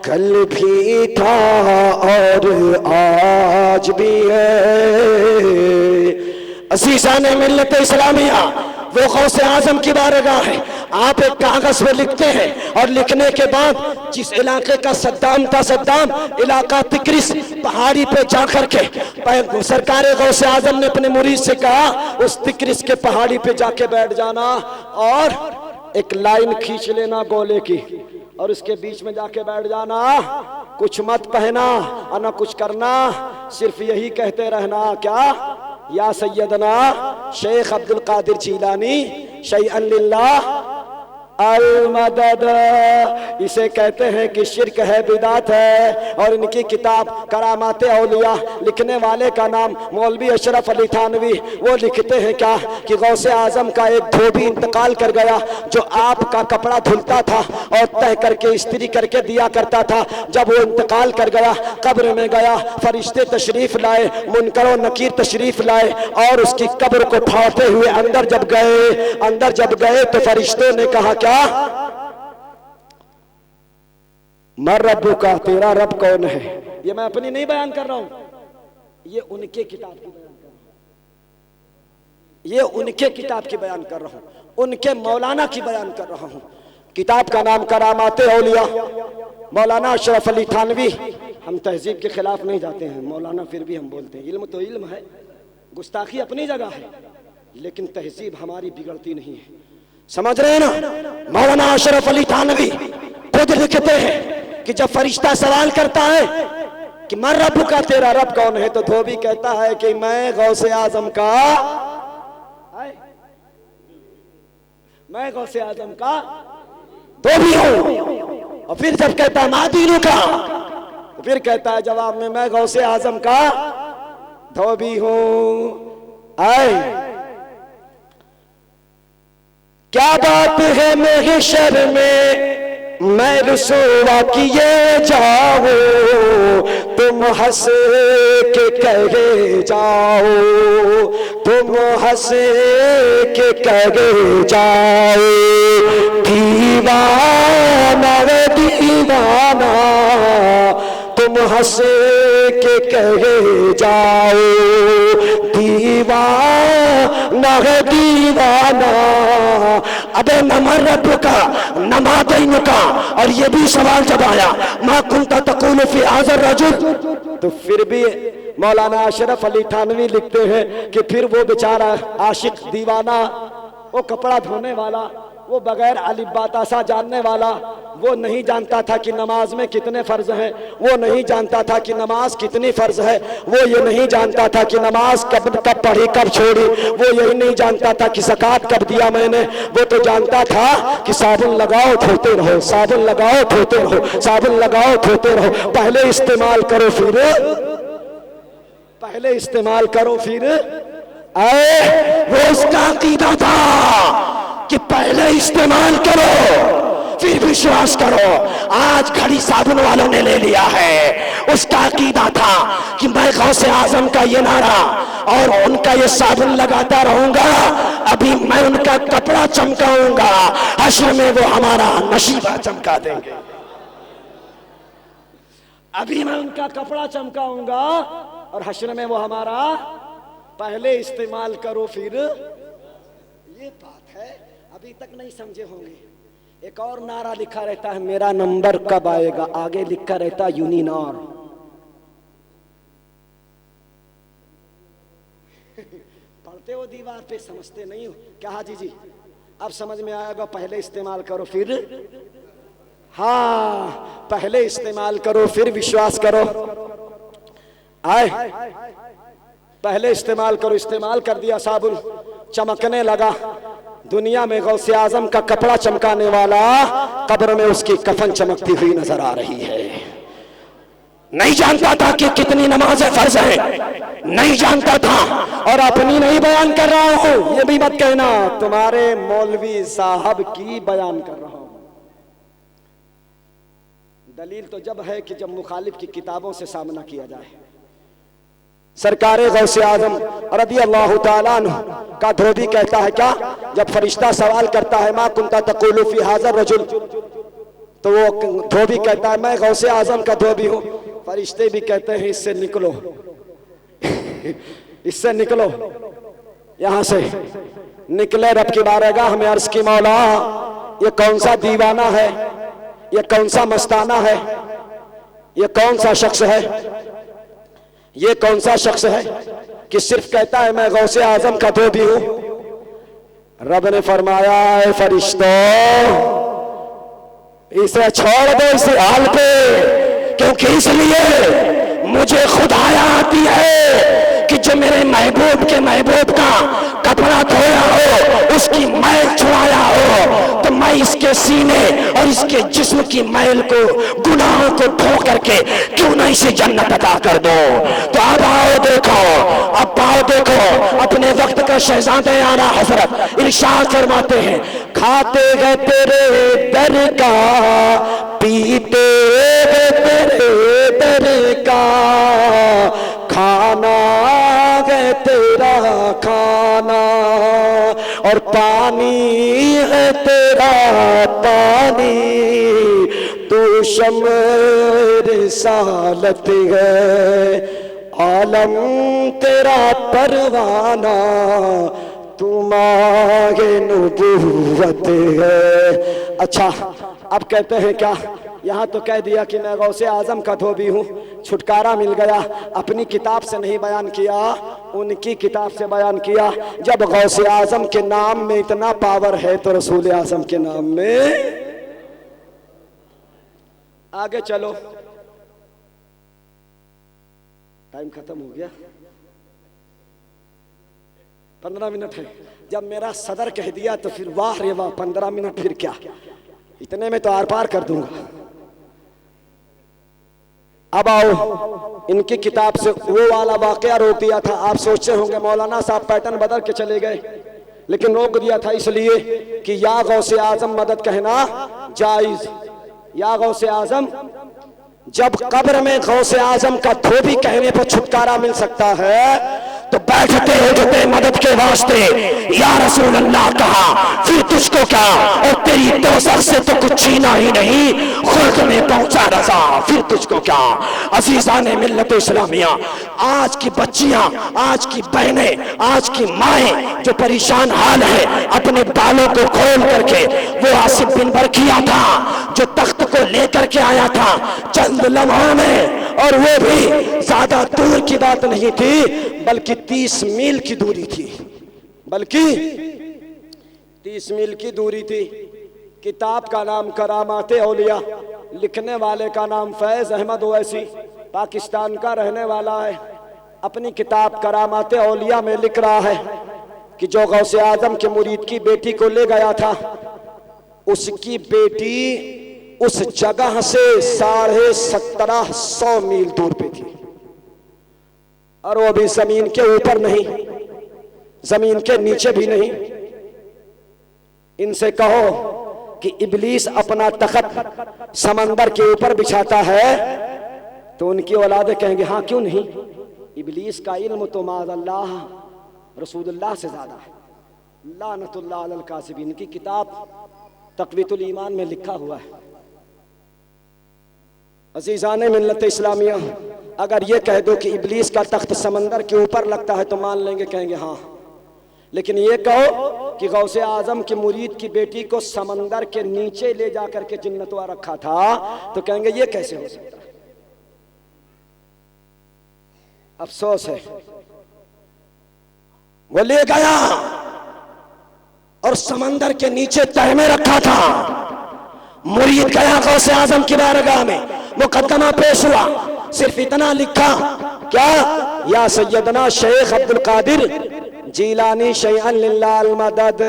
कल भी था और आज भी है। अज़ीज़ान मिल्लत इस्लामिया, वो गौसे आजम की बारगाह है। आप एक कागज में लिखते हैं और लिखने के बाद जिस इलाके का सद्दाम था, सद्दाम इलाका तिक्रिस पहाड़ी पे जाकर के सरकार गौसे आजम ने अपने मुरीद से कहा उस तिक्रिस के पहाड़ी पे जाके बैठ जाना और एक लाइन खींच लेना गोले की और उसके बीच में जाके बैठ जाना, कुछ मत कहना और ना कुछ करना, सिर्फ यही कहते रहना क्या, या सैयदना शेख अब्दुल कादिर जीलानी शैअन लिल्लाह अल मदद। इसे कहते हैं कि शिर्क है, बिदात है। और इनकी किताब करामात औलिया लिखने वाले का नाम मौलवी अशरफ अली थानवी। वो लिखते हैं क्या कि गौसे आजम का एक धोबी इंतकाल कर गया जो आपका कपड़ा धुलता था और तह करके इस्त्री करके दिया करता था। जब वो इंतकाल कर गया, कब्र में गया, फरिश्ते तशरीफ लाए, मुनकर और नकीर तशरीफ लाए और उसकी कब्र को फाड़ते हुए अंदर जब गए तो फरिश्तों ने कहा क्या, मर रब्बु का, तेरा रब कौन है। ये मैं अपनी नहीं बयान कर रहा हूं, ये उनके किताब की बयान कर रहा हूं, ये उनके किताब की बयान कर रहा हूं, उनके मौलाना की बयान कर रहा हूं। किताब का नाम करामात औलिया, मौलाना अशरफ अली थानवी। हम तहजीब के खिलाफ नहीं जाते हैं, मौलाना फिर भी हम बोलते हैं। इल्म तो इल्म है, गुस्ताखी अपनी जगह है, लेकिन तहजीब हमारी बिगड़ती नहीं है। समझ रहे हैं ना। मौलाना अशरफ अली थानवी खुद लिखते हैं कि जब फरिश्ता सवाल करता है कि मर रब्बु का, तेरा रब कौन है, तो धोबी कहता है कि मैं गौसे आजम का, मैं गौसे आजम का धोबी हूं। और फिर जब कहता है मादीनु का, तो फिर कहता है जवाब में मैं गौसे आजम का धोबी हूं। क्या बात है महशर में मैं रुसवा किए जाओ, तुम हंस के कहे जाओ, तुम हंस के कहे जाओ, दीवाना रे दीवाना, तुम हंस के कहे जाओ, दीवाना है दीवाना। अबे नमर रब्बु का, नमा दीनु का। और ये भी सवाल जब आया मा कुंता तक़ूलु फी हाज़ा रजुल, तो फिर भी मौलाना अशरफ अली थानवी लिखते हैं कि फिर वो बेचारा आशिक दीवाना, वो कपड़ा धोने वाला, वो बगैर अलिफ बा ता सा जानने वाला, वो नहीं जानता था कि नमाज में कितने फर्ज हैं, वो नहीं जानता था कि नमाज कितनी फर्ज है, वो ये नहीं जानता था कि नमाज कब पढ़ी कब छोड़ी, वो यही नहीं जानता था कि ज़कात कब दिया मैंने। वो तो जानता था कि साबुन लगाओ धोते रहो, साबुन लगाओ धोते रहो, साबुन लगाओ धोते रहो, पहले इस्तेमाल करो फिर, पहले इस्तेमाल करो फिर आए। वो उसका अकीदा था कि पहले इस्तेमाल करो फिर विश्वास करो। आज घड़ी साबुन वालों ने ले लिया है। उसका अकीदा था कि मैं गौसे आजम का ये नारा और उनका ये साबुन लगाता रहूंगा, अभी मैं उनका कपड़ा चमकाऊंगा, हश्र में वो हमारा नशीबा चमका देंगे। अभी मैं उनका कपड़ा चमकाऊंगा और हश्र में वो हमारा, पहले इस्तेमाल करो फिर। ये बात है, अभी तक नहीं समझे होंगे। एक और नारा लिखा रहता है, मेरा नंबर कब आएगा, आगे लिखा रहता है यूनिनॉर। पढ़ते हो दीवार पे, समझते नहीं हो क्या हाजी जी? अब समझ में आएगा, पहले इस्तेमाल करो फिर, हाँ पहले इस्तेमाल करो फिर विश्वास करो। आए पहले इस्तेमाल करो। इस्तेमाल कर दिया, साबुन चमकने लगा। दुनिया में गौसे आजम का कपड़ा चमकाने वाला, कब्र में उसकी कफन चमकती हुई नजर आ रही है। नहीं जानता था कि कितनी नमाजें फर्ज है, नहीं जानता था। और अपनी नहीं बयान कर रहा हूं, ये भी मत कहना तुम्हारे मौलवी साहब की बयान कर रहा हूं। दलील तो जब है कि जब मुखालिफ की किताबों से सामना किया जाए। सरकारे गौसे आजम रदियल्लाहु ताला अन्हु का धोबी कहता है क्या, जब फरिश्ता सवाल करता है मा कुंता तक़ूलु फी हाज़ा रजुल, तो वो धोबी कहता है मैं गौसे आजम का धोबी हूँ। फरिश्ते भी कहते हैं इससे निकलो इससे निकलो, यहां से निकले। रब की बारगाह में अर्ज की, मौला ये कौन सा दीवाना है, ये कौन सा मस्ताना है, ये कौन सा शख्स है, ये कौन सा शख्स है कि सिर्फ कहता है मैं गौसे आजम का धोबी हूं। रब ने फरमाया, ऐ फरिश्तों इसे छोड़ दो इस हाल पे, क्योंकि इसलिए मुझे खुद आया आती है कि जो मेरे महबूब के महबूब का कपड़ा धोया हो, उसकी मैल छुड़ाया हो, तो मैं इसके सीने और इसके जिस्म की मैल को, गुनाहों को धो करके क्यों नहीं इसे जन्नत अता कर दो। तो अब आओ देखो, अब आओ देखो, अपने वक्त का शहजादे आला हजरत इरशाद फरमाते हैं, खाते गए तेरे दर का, पीते गए तेरे दर का, खाना है तेरा खाना, और पानी है तेरा पानी, तू शम्र रिसालत है, आलम तेरा परवाना, तू मांगे नबूवत है। अच्छा अब कहते हैं क्या, यहाँ तो कह दिया कि मैं गौसे आजम का धोबी हूँ, छुटकारा मिल गया। अपनी किताब से नहीं बयान किया, उनकी किताब से बयान किया। जब गौसे आजम के नाम में इतना पावर है तो रसूल आजम के नाम में, आगे चलो। टाइम खत्म हो गया, 15 मिनट है। जब मेरा सदर कह दिया तो फिर वाह रे वाह, 15 मिनट फिर क्या, इतने में तो आर पार कर दूंगा। अब आओ, इनकी किताब से वो वाला वाकया रोक दिया था। आप सोचते होंगे मौलाना साहब पैटर्न बदल के चले गए, लेकिन रोक दिया था इसलिए कि या गौसे आजम मदद कहना जायज, या गौसे आजम। जब कब्र में गौसे आजम का धोबी कहने पर छुटकारा मिल सकता है, तो बैठते उठते मदद के वास्ते या रसूल अल्लाह कहा, फिर तुझको क्या, और तेरी दोसर से तो कुछ छीना ही नहीं, खुद में पहुंचा रजा, फिर तुझको क्या। अजीजाने मिल्लत इस्लामिया, आज की बच्चियां, आज की बहनें, आज की माएं जो परेशान हाल है, अपने बालों को खोल करके, वो आसिफ बिन बरखिया था जो तख्त को लेकर के आया था चंद लम्हों में, और वो भी ज्यादा दूर की बात नहीं थी, बल्कि 30 मील की दूरी थी, बल्कि 30 मील की दूरी थी। किताब का नाम करामाते औलिया, लिखने वाले का नाम फैज अहमद ओवैसी, पाकिस्तान का रहने वाला है। अपनी किताब करामाते औलिया में लिख रहा है कि जो गौसे आजम के मुरीद की बेटी को ले गया था, उसकी बेटी उस जगह से 1750 मील दूर पे थी, और वो भी जमीन के ऊपर नहीं, जमीन के नीचे भी नहीं। इनसे कहो कि इब्लीस अपना तख्त समंदर के ऊपर बिछाता है, तो उनकी औलादे कहेंगे हाँ क्यों नहीं। इब्लीस का इल्म तो माज़अल्लाह रसूलुल्लाह से ज़्यादा है। लानतुल्लाह अलल कासिबीन की किताब तक़वीतुल ईमान में लिखा हुआ है। अज़ीज़ाने मिल्लत इस्लामिया, अगर ये कह दो कि इब्लीस का तख्त समंदर के ऊपर लगता है तो मान लेंगे, कहेंगे हाँ। लेकिन ये कहो कि गौसे आजम की मुरीद की बेटी को समंदर के नीचे ले जाकर के जिन्नतवा रखा था, तो कहेंगे ये कैसे हो सकता है। अफसोस है, वो ले गया और समंदर के नीचे तह में रखा था। मुरीद गया गौसे आजम की बारगाह में, मुकद्दमा पेश हुआ, सिर्फ इतना लिखा क्या, या सैयदना शेख अब्दुल कादिर जीलानी शैअन लिल्लाह अल मदद,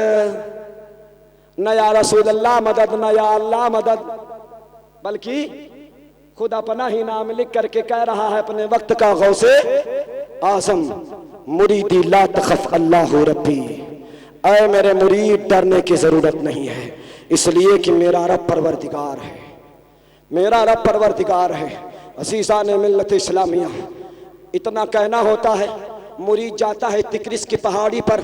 न या रसूल अल्लाह मदद, न या अल्लाह मदद, बल्कि खुद अपना ही नाम लिख करके कह रहा है अपने वक्त का गौसे आजम, मुरीदी ला तखफ अल्लाहु रब्बी, ऐ मेरे मुरीद डरने की जरूरत नहीं है, इसलिए कि मेरा रब परवरदिगार है, मेरा रब परवरदिगार है। अज़ीज़ाने मिल्लत इस्लामिया, इतना कहना होता है, मुरीद जाता है तिक्रिस की पहाड़ी पर,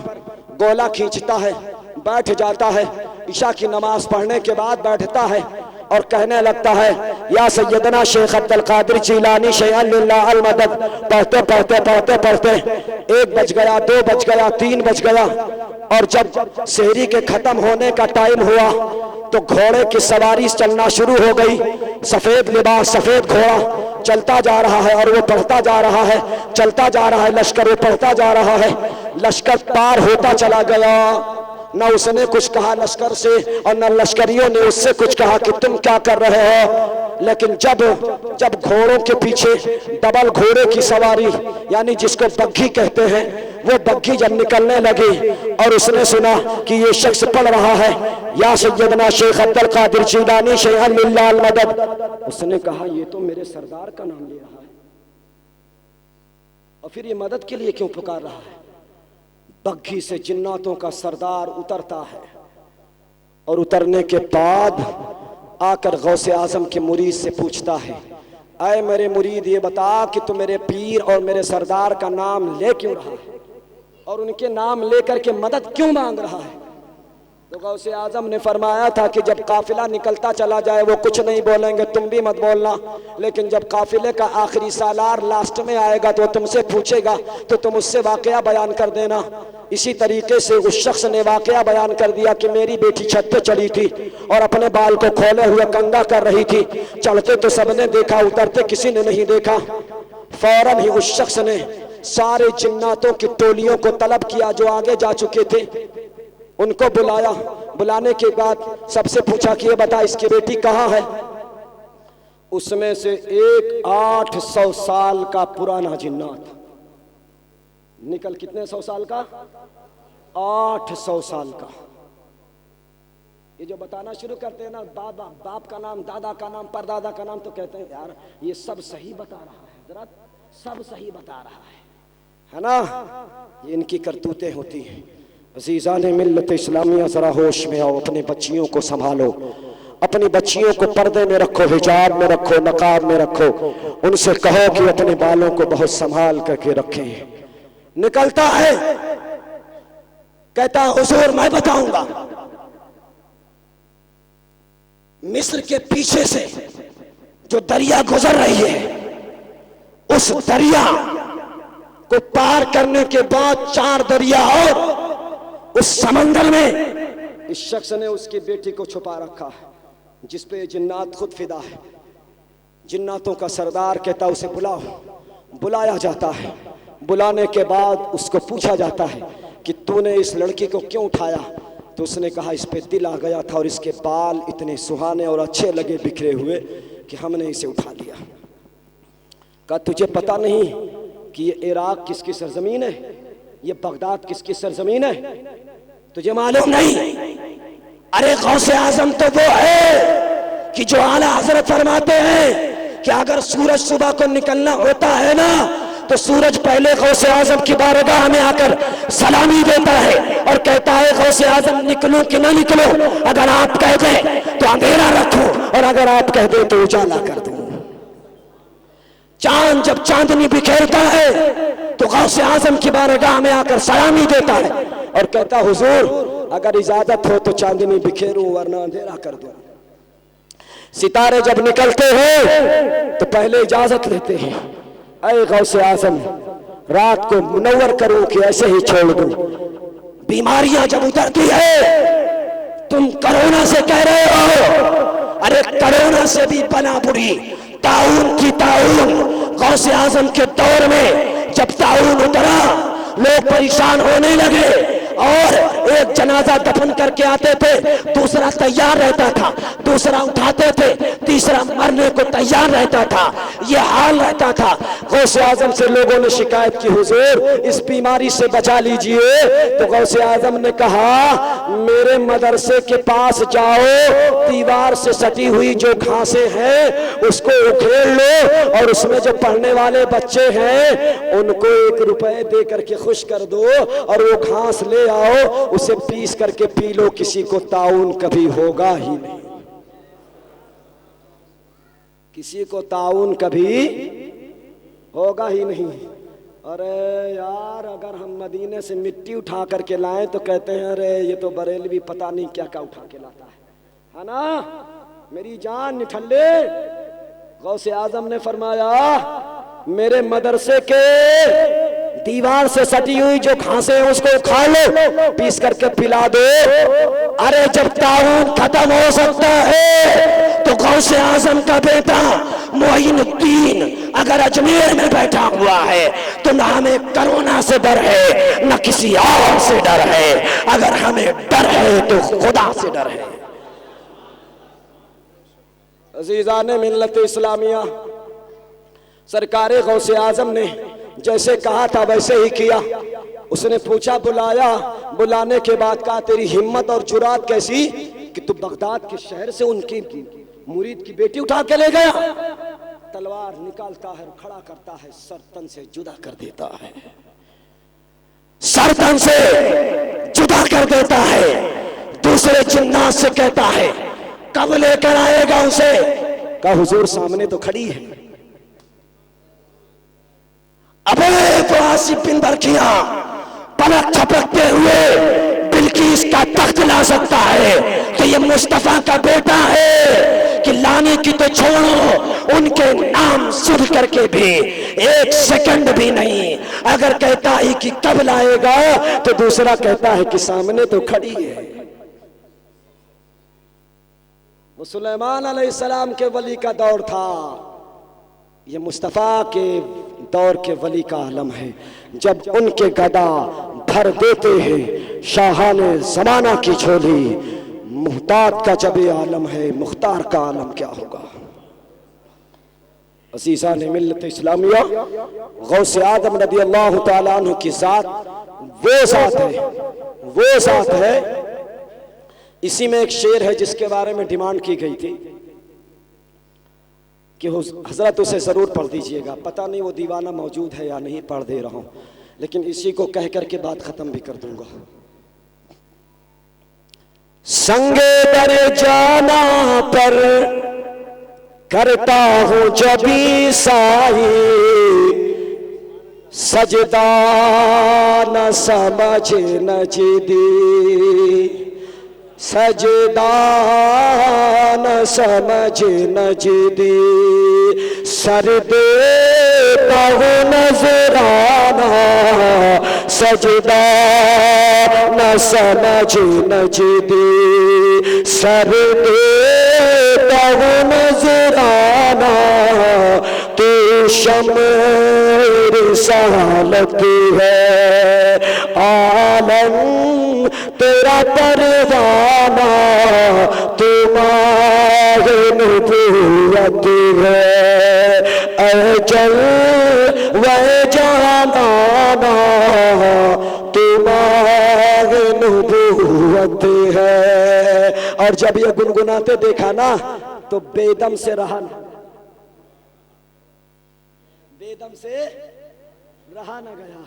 गोला खींचता है, बैठ जाता है, इशा की नमाज पढ़ने के बाद बैठता है और कहने लगता है या सैयदना शेख अब्दुल कादिर जीलानी शैअन लिल्लाह अल मदद। पढ़ते पढ़ते पढ़ते पढ़ते 1 बज गया, 2 बज गया, 3 बज गया, और जब शहरी के खत्म होने का टाइम हुआ तो घोड़े की सवारी चलना शुरू हो गई। सफेद लिबास, सफेद घोड़ा चलता जा रहा है और वो पढ़ता जा रहा है, चलता जा रहा है लश्कर, वो पढ़ता जा रहा है। लश्कर पार होता चला गया, न उसने कुछ कहा लश्कर से और न लश्करियों ने उससे कुछ कहा कि तुम क्या कर रहे हो। लेकिन जब घोड़ों के पीछे डबल घोड़े की सवारी, यानी जिसको बग्घी कहते हैं, वो बग्घी जब निकलने लगी और उसने सुना कि ये शख्स पढ़ रहा है या सैयदना शेख अब्दुल कादिर जीलानी शैअन लिल्लाह अल मदद, उसने कहा ये तो मेरे सरदार का नाम ले रहा है, और फिर ये मदद के लिए क्यों पुकार रहा है। बग्घी से जिन्नातों का सरदार उतरता है और उतरने के बाद आकर गौसे आजम के मुरीद से पूछता है, ऐ मेरे मुरीद ये बता कि तू मेरे पीर और मेरे सरदार का नाम ले क्यों रहा है और उनके नाम लेकर के मदद क्यों मांग रहा है। तो गौसे आजम ने फरमाया था कि जब काफिला निकलता चला जाए वो कुछ नहीं बोलेंगे, तुम भी मत बोलना, लेकिन जब काफिले का आखिरी सालार लास्ट में आएगा तो तुमसे पूछेगा तो तुम उससे वाकया बयान कर देना। इसी तरीके से उस शख्स ने वाकया बयान कर दिया कि मेरी बेटी छत पे चढ़ी थी और अपने बाल को खोले हुए कंगा कर रही थी, चढ़ते तो सबने देखा, उतरते किसी ने नहीं देखा। फौरन ही उस शख्स ने सारे जिन्नातों की टोलियों को तलब किया जो आगे जा चुके थे, उनको बुलाया। बुलाने के बाद सबसे पूछा कि ये बता इसकी बेटी कहाँ है। उसमें से एक 800 साल का पुराना जिन्नात निकल, कितने 100 साल का, 800 साल का। ये जो बताना शुरू करते हैं ना, बाप का नाम, दादा का नाम, परदादा का नाम, तो कहते हैं यार ये सब सही बता रहा है, जरा सब सही बता रहा है ना। ये इनकी करतूतें होती हैं। अज़ीज़ाने मिल्लत इस्लामिया, ज़रा होश में आओ, अपनी बच्चियों को संभालो, अपनी बच्चियों को पर्दे में रखो, हिजाब में रखो, नकाब में रखो, उनसे कहो कि अपने बालों को बहुत संभाल करके रखें। निकलता है, कहता हुजूर मैं बताऊंगा, मिस्र के पीछे से जो दरिया गुजर रही है, उस दरिया को पार करने के बाद 4 दरिया और उस समंदर में इस शख्स ने उसकी बेटी को छुपा रखा है, जिस पे जिन्नात खुद फिदा है। जिन्नातों का सरदार कहता उसे बुलाओ। बुलाया जाता है। बुलाने के बाद उसको पूछा जाता है कि तूने इस लड़की को क्यों उठाया। तो उसने कहा इस पे दिल आ गया था और इसके बाल इतने सुहाने और अच्छे लगे बिखरे हुए कि हमने इसे उठा लिया। कहा तुझे पता नहीं कि ये इराक किसकी सरजमीन है, ये बगदाद किसकी सरजमीन है, तुझे मालूम नहीं। अरे गौसे आजम तो वो है कि जो आला हजरत फरमाते हैं कि अगर सूरज सुबह को निकलना होता है ना तो सूरज पहले गौसे आजम की बारगाह में आकर सलामी देता है और कहता है गौसे गौसे आजम निकलूं कि ना निकलूं? अगर आप कह दे तो अंधेरा रखूं, और अगर आप कह दे तो उजाला कर दूं। चांद जब चांदनी बिखेरता है तो गौसे आजम की बारगाह में आकर सलामी देता है और कहता, हुजूर अगर इजाजत हो तो चांदनी बिखेरूं, वरना अंधेरा कर दूं। सितारे जब निकलते हैं तो पहले इजाजत लेते हैं, ऐ गौसे आजम रात को मुनव्वर करूं कि ऐसे ही छोड़ दूं? बीमारियां जब उतरती है, तुम कोरोना से कह रहे हो, अरे कोरोना से भी बना बुरी ताउन की ताउन। गौसे आजम के दौर में जब ताउन उतरा, लोग परेशान होने लगे और एक जनाजा दफन करके आते थे, दूसरा तैयार रहता था, दूसरा उठाते थे, तीसरा मरने को तैयार रहता था। ये हाल रहता था। गौसे आजम से लोगों ने शिकायत की, हुजूर इस बीमारी से बचा लीजिए। तो गौसे आजम ने कहा, मेरे मदरसे के पास जाओ, दीवार से सटी हुई जो घासें हैं उसको उखेड़ लो और उसमें जो पढ़ने वाले बच्चे हैं उनको 1 रुपए दे करके खुश कर दो और वो घास ले आओ, उसे पीस करके पी लो, किसी को ताउन कभी होगा ही नहीं। किसी को ताउन कभी होगा ही नहीं। अरे यार, अगर हम मदीने से मिट्टी उठा करके लाएं तो कहते हैं अरे ये तो बरेलवी पता नहीं क्या क्या उठा के लाता है ना? मेरी जान निठल्ले, गौसे आजम ने फरमाया, मेरे मदरसे के दीवार से सटी हुई जो घासें हैं उसको खा लो, पीस करके पिला दो। अरे जब ताउन खत्म हो सकता है तो गौसे आजम का बेटा मोइनुद्दीन अगर अजमेर में बैठा हुआ है तो ना हमें कोरोना से डर है न किसी और से डर है। अगर हमें डर है तो खुदा से डर है। अजीजान मिल्लत इस्लामिया, सरकारे गौसे आजम ने जैसे कहा था वैसे ही किया। उसने पूछा, बुलाया, बुलाने के बाद कहा, तेरी हिम्मत और जुरात कैसी कि तू बगदाद के शहर से उनकी मुरीद की बेटी उठा के ले गया? तलवार निकालता है, खड़ा करता है, सरतन से जुदा कर देता है, सरतन से जुदा कर देता है। दूसरे जिन्नात से कहता है, कब लेकर आएगा उसे? कहा, हुजूर सामने तो खड़ी है। अबे तो आसिफ बिन बरखिया पलक झपकते हुए बिल्किस का तख्त ला सकता है तो ये मुस्तफा का बेटा है कि लाने की तो छोड़ो, उनके नाम सुन करके भी 1 सेकंड भी नहीं। अगर कहता है कि कब लाएगा तो दूसरा कहता है कि सामने तो खड़ी है। वो सुलेमान अलैहिस्सलाम के वली का दौर था, ये मुस्तफ़ा के दौर के वली का आलम है। जब उनके गदा भर देते हैं शाहाने ज़माना की झोली, मुहताज का जब ये आलम है, मुख्तार का आलम क्या होगा? अज़ीज़ान मिल्लत इस्लामिया, गौसे आदम रज़ी अल्लाह तआला अन्हु की ज़ात वो ज़ात है, वो ज़ात है। इसी में एक शेर है जिसके बारे में डिमांड की गई थी कि हजरत उसे जरूर पढ़ दीजिएगा। पता नहीं वो दीवाना मौजूद है या नहीं, पढ़ दे रहा हूं, लेकिन इसी को कह करके बात खत्म भी कर दूंगा। संगे दर जाना पर करता हूं जबी साई, सजदा न समझ न जिदी, सजदा न समझ न जिदी, सर देता हूँ नजराना, सजदा न समझ न जिदी, सर देता हूँ नजराना, तू शम्र रिसालत है, आलम तेरा परवाना, तू माहे नबूवत है, अजल वह जाना, तू माहे नबूवत है। और जब ये गुनगुनाते देखा ना तो बेदम से रहा ना, बेदम से रहा ना गया।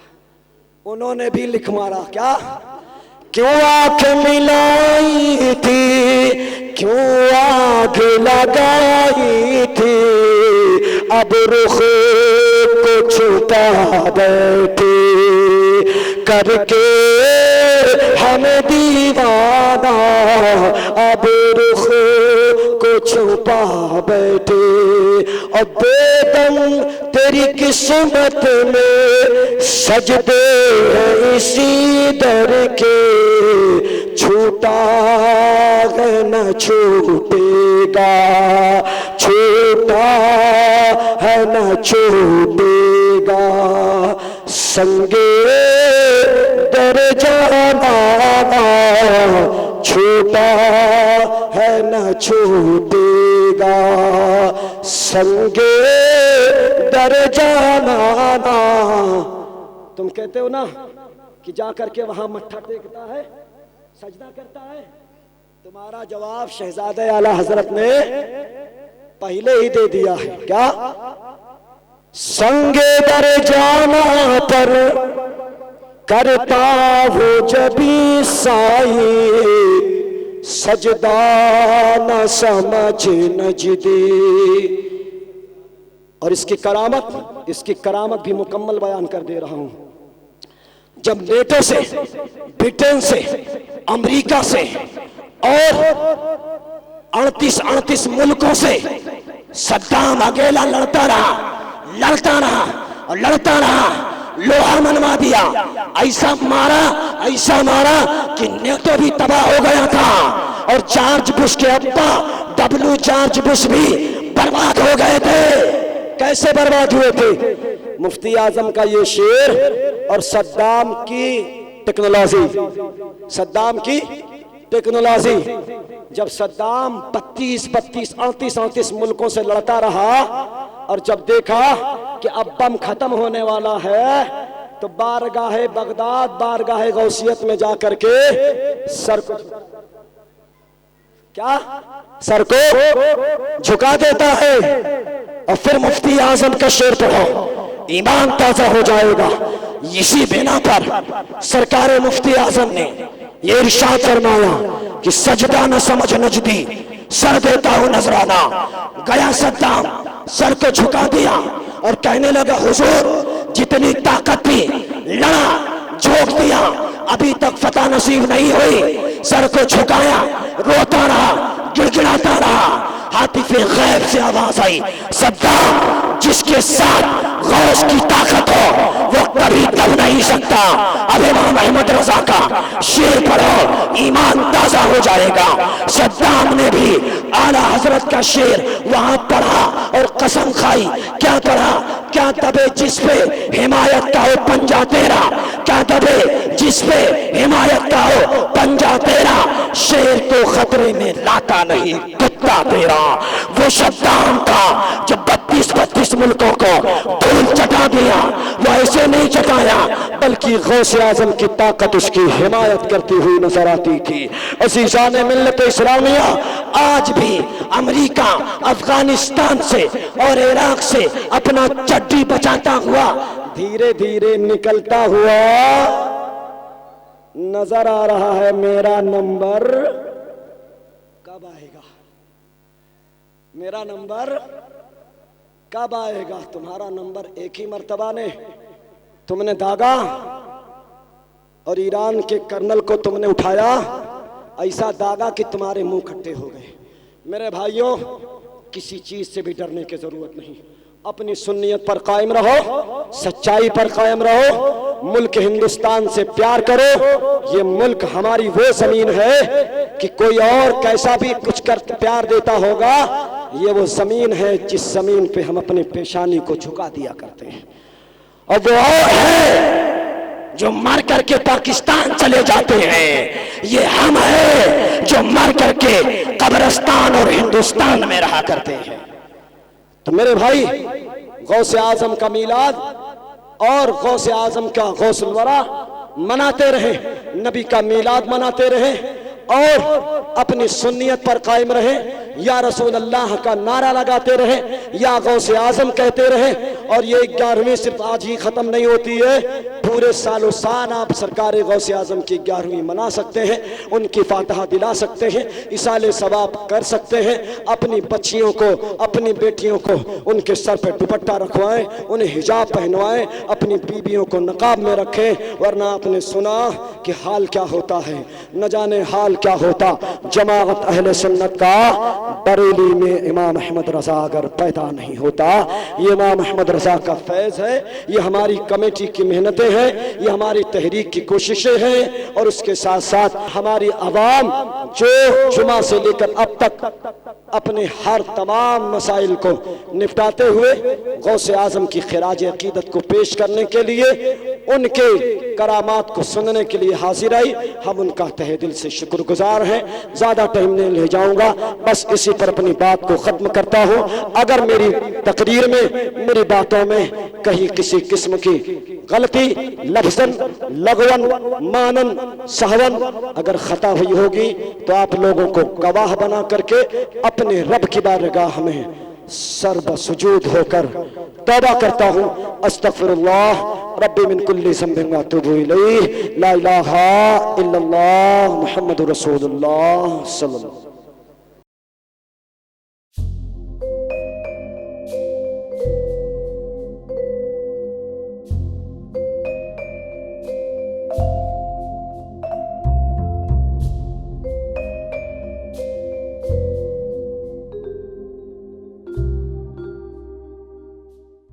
उन्होंने भी लिख मारा क्या क्यों आंख मिलाई थी, क्यों आग लगाई थी, अब रुख को छुपा बैठे करके हमें दीवाना, अब रुख को छुपा बैठे। और बेदम तेरी किस्मत में सजदे हैं इसी दर के, छूटा है न छूटेगा, छूटा है न छूटेगा। संगे दर जाना छूटा है न छूटेगा, संगे दर जाना। तुम कहते हो ना कि जा करके वहां मत्था टेकता है, सजदा करता है, तुम्हारा जवाब शहजादे आला हजरत ने पहले ही दे दिया है। क्या? संगे दर जाना पर करता वो जबी साई, सजदा न समझ नजदी। और इसकी करामत भी मुकम्मल बयान कर दे रहा हूं। जब नेटो से, ब्रिटेन से, अमेरिका से और 38 मुल्कों से सद्दाम अकेला लड़ता रहा और लड़ता रहा, लोहा मनवा दिया, ऐसा मारा कि नेटो भी तबाह हो गया था। और जॉर्ज बुश के अब्बा डब्ल्यू जॉर्ज बुश भी बर्बाद हो गए थे। कैसे बर्बाद हुए थे? मुफ्ती आजम का ये शेर और सद्दाम की टेक्नोलॉजी। जब सद्दाम 32, 38 मुल्कों से लड़ता रहा और जब देखा कि अब बम खत्म होने वाला है, तो बारगाहे बगदाद, बारगाहे गौसियत में जाकर के सर को झुका देता है। और फिर मुफ्ती आजम का शेर पढ़ो, ईमान ताजा हो जाएगा। इसी बिना पर सरकार मुफ्ती आजम ने ये इरशाद फरमाया कि सजदा न समझ नजदी, सर देता हूं नजराना। गया सद्दाम, सर को झुका दिया और कहने लगा, हुजूर जितनी ताकत थी लड़ा, झोंक दिया, अभी तक फतह नसीब नहीं हुई। सर को झुकाया, रोता रहा, गिड़गिड़ाता रहा। हातिफे गैब से आवाज आई, सद्दाम जिसके साथ गौस की ताकत हो वो कभी दब नहीं सकता। अब इमाम अहमद रजा का शेर पढ़ो, ईमान ताजा हो जाएगा। सद्दाम ने भी आला हजरत का शेर वहां पढ़ा और कसम खाई। क्या पढ़ा? क्या दबे जिस पे हिमायत का हो पंजा तेरा, क्या दबे जिस पे हिमायत का हो पंजा तेरा। शेर को खतरे में लाता नहीं कुत्ता तेरा। वो सद्दाम था जो 32 मुल्कों को धूल चटा दिया। वो ऐसे नहीं चटाया बल्कि गौसे आजम की ताकत उसकी हिमायत करती हुई नजर आती थी। अज़ीज़ान मिल्लत इस्लामिया, आज भी अमेरिका अफगानिस्तान से और इराक से अपना चड्डी बचाता हुआ धीरे धीरे निकलता हुआ नजर आ रहा है। मेरा नंबर कब आएगा? मेरा नंबर कब आएगा? तुम्हारा नंबर एक ही मर्तबा ने तुमने दागा और ईरान के कर्नल को तुमने उठाया, ऐसा दागा कि तुम्हारे मुंह खट्टे हो गए। मेरे भाइयों, किसी चीज से भी डरने की जरूरत नहीं। अपनी सुन्नियत पर कायम रहो, सच्चाई पर कायम रहो, मुल्क हिंदुस्तान से प्यार करो। ये मुल्क हमारी वो जमीन है कि कोई और कैसा भी कुछ कर प्यार देता होगा, ये वो जमीन है जिस जमीन पे हम अपने पेशानी को झुका दिया करते हैं। और वो और है जो मर करके पाकिस्तान चले जाते हैं, ये हम है जो मर करके कब्रिस्तान और हिंदुस्तान में रहा करते हैं। तो मेरे भाई, गौसे आजम का मीलाद और गौसे आजम का गौसुल वरा मनाते रहे, नबी का मीलाद मनाते रहे और अपनी सुन्नियत पर कायम रहे। या रसूल अल्लाह का नारा लगाते रहे, या गौसे आजम कहते रहे। और ये 11वीं सिर्फ आज ही खत्म नहीं होती है, पूरे सालों साल आप सरकार गौसे आज़म की 11वीं मना सकते हैं, उनकी फातहा दिला सकते हैं, इसाले सवाब कर सकते हैं। अपनी बच्चियों को, अपनी बेटियों को उनके सर पर दुपट्टा रखवाएं, उन्हें हिजाब पहनवाएं, अपनी बीबियों को नकाब में रखें। वरना आपने सुना कि हाल क्या होता है, न जाने हाल क्या होता जमाअत अहले सुन्नत का बरेली में इमाम अहमद रजा अगर पैदा नहीं होता। ये इमाम अहमद रजा का फैज़ है, ये हमारी कमेटी की मेहनतें हैं, ये हमारी तहरीक की कोशिशें हैं, और उसके साथ साथ हमारी आवाम जो जुमा से लेकर अब तक अपने हर तमाम मसाइल को निपटाते हुए गौसे आज़म की खिराज अकीदत को पेश करने के लिए, उनके करामात को सुनने के लिए हाजिर आई। हम उनका तहे दिल से शुक्रगुजार हैं। ज़्यादा टाइम नहीं ले जाऊंगा, बस इसी पर अपनी बात को ख़त्म करता हूँ। अगर मेरी तकरीर में, मेरी बातों में कहीं किसी किस्म की गलती, लफ्ज़न, लगवन, मानन, सहवन अगर ख़ता हुई होगी तो आप लोगों को गवाह बना करके अपने रब की बारगाह में सर्वसुजूद होकर तौबा करता हूँ। अस्तगफिरुल्लाह रब्बी मिन कुल्ली ज़ंबिन व अतूबु इलैह, ला इलाहा इल्लल्लाह मुहम्मदुर रसूलुल्लाह सल्लल्लाहु